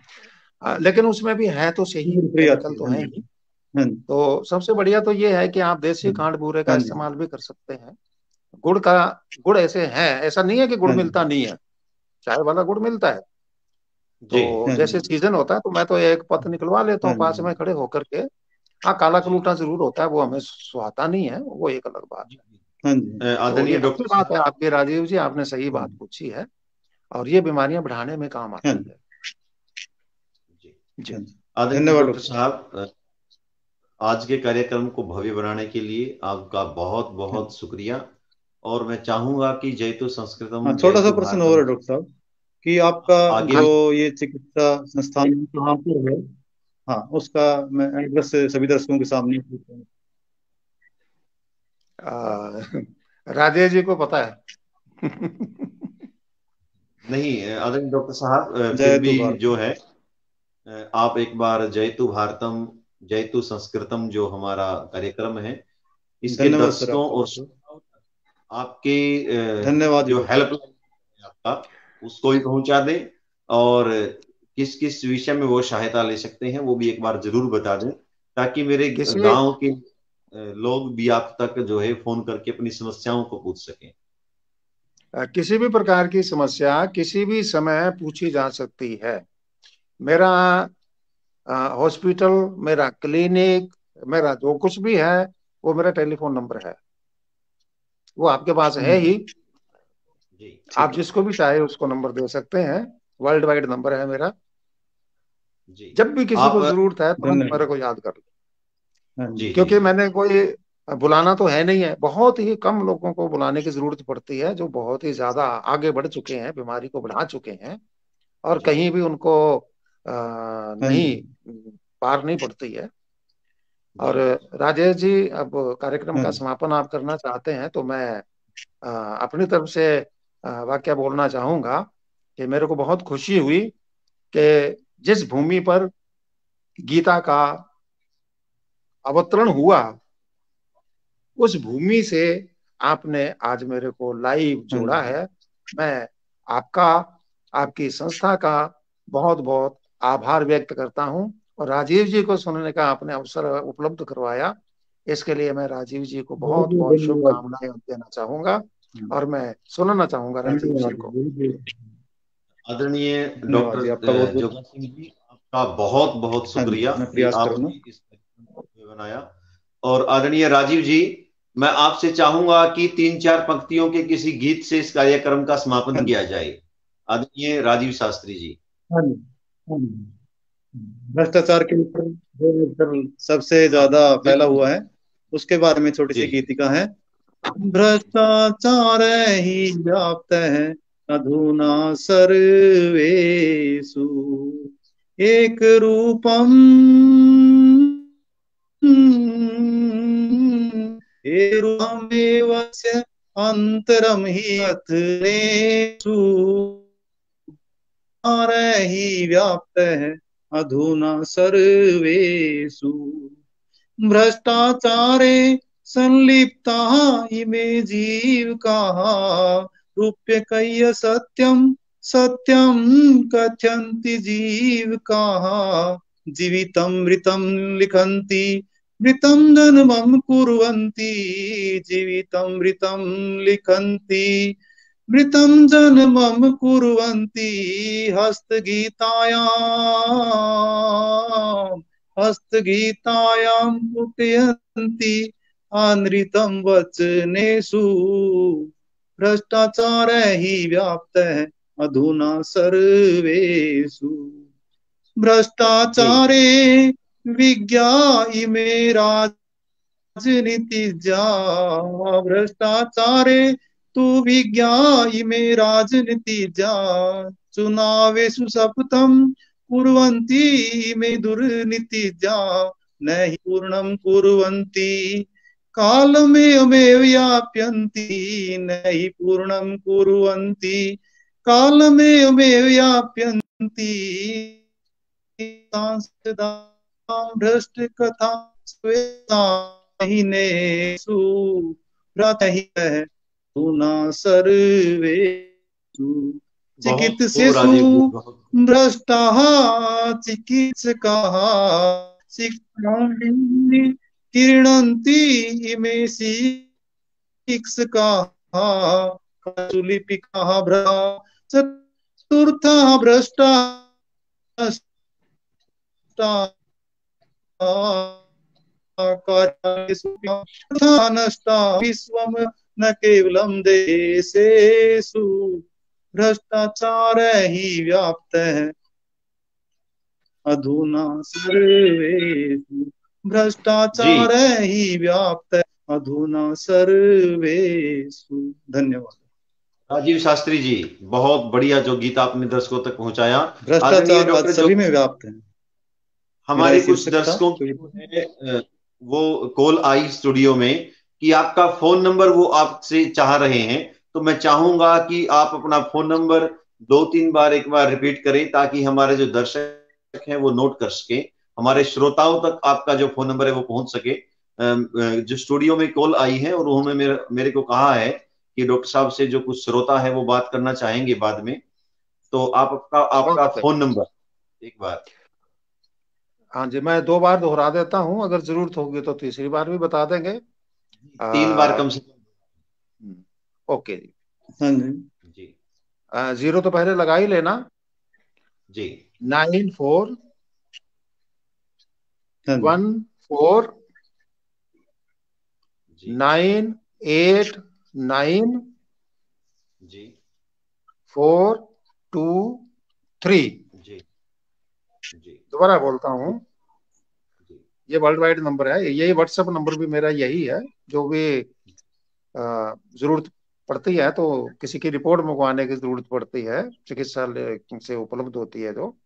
लेकिन उसमें भी है तो सही, शुगर फ्री केमिकल आती है। तो हाँ है जी। ही। हाँ जी। तो सबसे बढ़िया तो ये है कि आप देसी हाँ जी। खांड बूरे का हाँ जी। इस्तेमाल भी कर सकते हैं। गुड़ का, गुड़ ऐसे है, ऐसा नहीं है कि गुड़ हाँ जी। मिलता नहीं है, चाय वाला गुड़ मिलता है। जी तो हाँ जी। जैसे सीजन होता है तो मैं तो एक पत्त निकलवा लेता हाँ हूँ पास जी। में खड़े होकर के। हाँ, काला जी कलूटा जरूर होता है, वो हमें सुहाता नहीं है, वो एक अलग बात जी। है। हाँ जी। तो ये आदरणीय अच्छी डॉक्टर बात है साहब। आपकी, राजीव जी, आपने सही हाँ बात जी। पूछी है, और ये बीमारियां बढ़ाने में काम हाँ आती जी। है। जी। जी। हाँ जी। आदरणीय धन्यवाद डॉक्टर डॉक्टर साहब। साहब, आज के कार्यक्रम को भव्य बनाने के लिए आपका बहुत हाँ बहुत जी। शुक्रिया। और मैं चाहूंगा कि जयतु हाँ, संस्कृतम छोटा सा जयतु प्रश्न और भारतम है डॉक्टर साहब, कि आपका आगे जो भी। ये चिकित्सा संस्थान कहाँ पर है? हाँ, उसका मैं एड्रेस सभी दर्शकों के सामने पूछता हूँ। आ, राजेश जी को पता है। नहीं, आदरणीय डॉक्टर साहब, फिर जय भी तु भारत। जो है, आप एक बार जयतु भारतम जयतु संस्कृतम जो हमारा कार्यक्रम है, इसके धन्यवाद सर दर्शकों आपका और बहुत बहुत। श्रोताओं तक आपके धन्यवाद जी जो डॉक्टर साहब। हेल्पलाइन है आपका, उसको भी पहुंचा दें। और किस किस विषय में वो सहायता ले सकते हैं वो भी एक बार जरूर बता दें, ताकि मेरे किसी गांव के लोग भी आप तक जो है फोन करके अपनी समस्याओं को पूछ सकें। किसी भी प्रकार की समस्या किसी भी समय पूछी जा सकती है। मेरा हॉस्पिटल, मेरा क्लिनिक, मेरा जो कुछ भी है, वो मेरा टेलीफोन नंबर है, वो आपके पास है ही। जी आप ठीक है। जिसको भी चाहे उसको नंबर दे सकते हैं। वर्ल्ड वाइड नंबर है मेरा। जी। जब भी किसी आप को जरूरत है तुरंत मेरे धन्यवाद। को याद कर लो। हाँ जी जी। जी क्योंकि जी। मैंने कोई बुलाना तो है नहीं है, बहुत ही कम लोगों को बुलाने की जरूरत पड़ती है, जो बहुत ही ज्यादा आगे बढ़ चुके हैं, बीमारी को बढ़ा चुके हैं, और जी कहीं भी उनको हाँ जी। नहीं, पार नहीं पड़ती है। जी। और राजेश जी, अब कार्यक्रम हाँ का जी। समापन आप करना चाहते हैं तो मैं अपनी तरफ से वाक्य बोलना चाहूंगा, कि मेरे को बहुत खुशी हुई कि जिस भूमि पर गीता का अवतरण हुआ, उस भूमि से आपने आज मेरे को लाइव हाँ जोड़ा जी। है। मैं आपका, आपकी संस्था का बहुत बहुत आभार व्यक्त करता हूं, और राजीव जी को सुनने का आपने अवसर उपलब्ध करवाया, इसके लिए मैं राजीव जी को बहुत बहुत बहुत बहुत धन्यवाद। शुभकामनाएं देना चाहूंगा, हाँ, और मैं सुनना चाहूंगा राजीव जी धन्यवाद को। आदरणीय धन्यवाद डॉक्टर जी, आपका बहुत बहुत। जोगा सिंह जी, आपका बहुत बहुत हाँ जी, शुक्रिया मैं कि प्रयास करूंगा। आपने इस कार्यक्रम को बनाया। और आदरणीय राजीव जी, मैं आपसे चाहूंगा कि 3 4 पंक्तियों के किसी गीत से इस कार्यक्रम का समापन हाँ जी। किया जाए। आदरणीय राजीव शास्त्री जी। हाँ जी। हाँ जी। भ्रष्टाचार के ऊपर जो आजकल सबसे हाँ, ज्यादा फैला बिल्कुल हुआ बिल्कुल। है, उसके बारे में छोटी जी सी जी। गीतिका है। भ्रष्टाचार ही व्याप्त है अधुना सर्वेषु, एक रूपम एरूपमेव च अंतरम हि अथनेषु हि व्याप्तः अधुना सर्वेषु भ्रष्टाचारे संलिप्ताः इमे जीवकाः रूप्यकय्य सत्यं सत्यं कथयन्ति जीवकाः जीवितं मृतं लिखन्ति मृतं जन्मं कुर्वन्ति जीवितं मृतं लिखन्ति मृतं जन्मं कुर्वन्ति हस्तगीतायां पुटयन्ति अनृतं वचनेषु भ्रष्टाचार हि व्याप्तः अधुना सर्वेषु भ्रष्टाचारे विज्ञा इमे राजनीतिज्ञा भ्रष्टाचारे तु विज्ञा इमे राजनीतिज्ञा चुनावेषु शपथं कुर्वन्ति इमे दुर्नीतिज्ञा न हि पूर्णं कुर्वन्ति कालमेव याप्यन्ति न हि पूर्णं कुर्वन्ति कालमेव याप्यन्ति भ्रष्ट कथा स्वेताहिनेषु भ्रतहिः पुना सर्वेषु चिकित्सेषु भ्रष्टाः चिकित्सकाः शिक्षां क्रीणन्ति इमे शिक्षकाः लिपिकाः चतुर्थाः भ्रष्टाः नष्टा विश्वम न केवलम देशेषु भ्रष्टाचार ही व्याप्त है अधुना सर्वेषु भ्रष्टाचार ही व्याप्त है अधुना सर्वेषु। धन्यवाद। राजीव शास्त्री जी, बहुत बढ़िया जो गीत आपने दर्शकों तक पहुंचाया। भ्रष्टाचार आज सभी में व्याप्त है। हमारे कुछ दर्शकों की वो कॉल आई स्टूडियो में कि आपका फोन नंबर वो आपसे चाह रहे हैं, तो मैं चाहूंगा कि आप अपना फोन नंबर 2-3 बार एक बार रिपीट करें ताकि हमारे जो दर्शक हैं वो नोट कर सके, हमारे श्रोताओं तक आपका जो फोन नंबर है वो पहुंच सके। जो स्टूडियो में कॉल आई है और उन्होंने मेरे को कहा है कि डॉक्टर साहब से जो कुछ श्रोता है वो बात करना चाहेंगे बाद में, तो आपका फोन नंबर एक बार। हाँ जी, मैं 2 बार दोहरा देता हूँ, अगर जरूरत होगी तो तीसरी बार भी बता देंगे। 3 बार कम से कम। ओके जी। 0 तो पहले लगा ही लेना जी। 94 14 989 जी 423 जी जी। दोबारा बोलता हूँ, ये वर्ल्ड वाइड नंबर है, यही व्हाट्सएप नंबर भी मेरा यही है। जो भी जरूरत पड़ती है तो किसी की रिपोर्ट मंगवाने की जरूरत पड़ती है, चिकित्सालय से उपलब्ध होती है जो,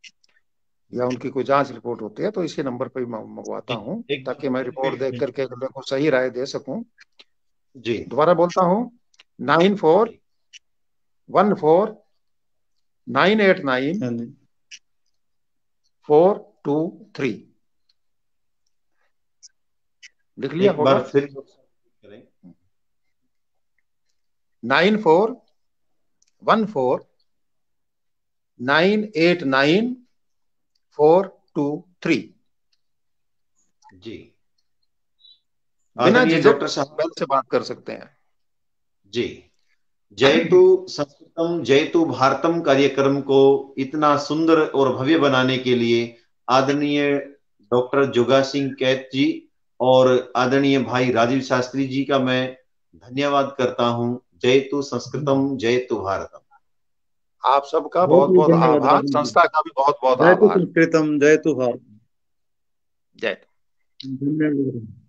या उनकी कोई जांच रिपोर्ट होती है, तो इसी नंबर पर मंगवाता हूँ ताकि मैं रिपोर्ट देख करके अगले को सही राय दे सकूं जी। दोबारा बोलता हूँ 94 14 989 423। लिख लिया होगा? 94 14 989 423 जी। बिना झिझक से बात कर सकते हैं जी। जयतु संस्कृतम जयतु भारतम कार्यक्रम को इतना सुंदर और भव्य बनाने के लिए आदरणीय डॉक्टर जोगा सिंह कैत जी और आदरणीय भाई राजीव शास्त्री जी का मैं धन्यवाद करता हूं। जयतु संस्कृतम जयतु भारतम। आप सबका बहुत बहुत आभार, संस्था का भी बहुत बहुत आभार। जयतु संस्कृतम जयतु भारतम। जय। धन्यवाद।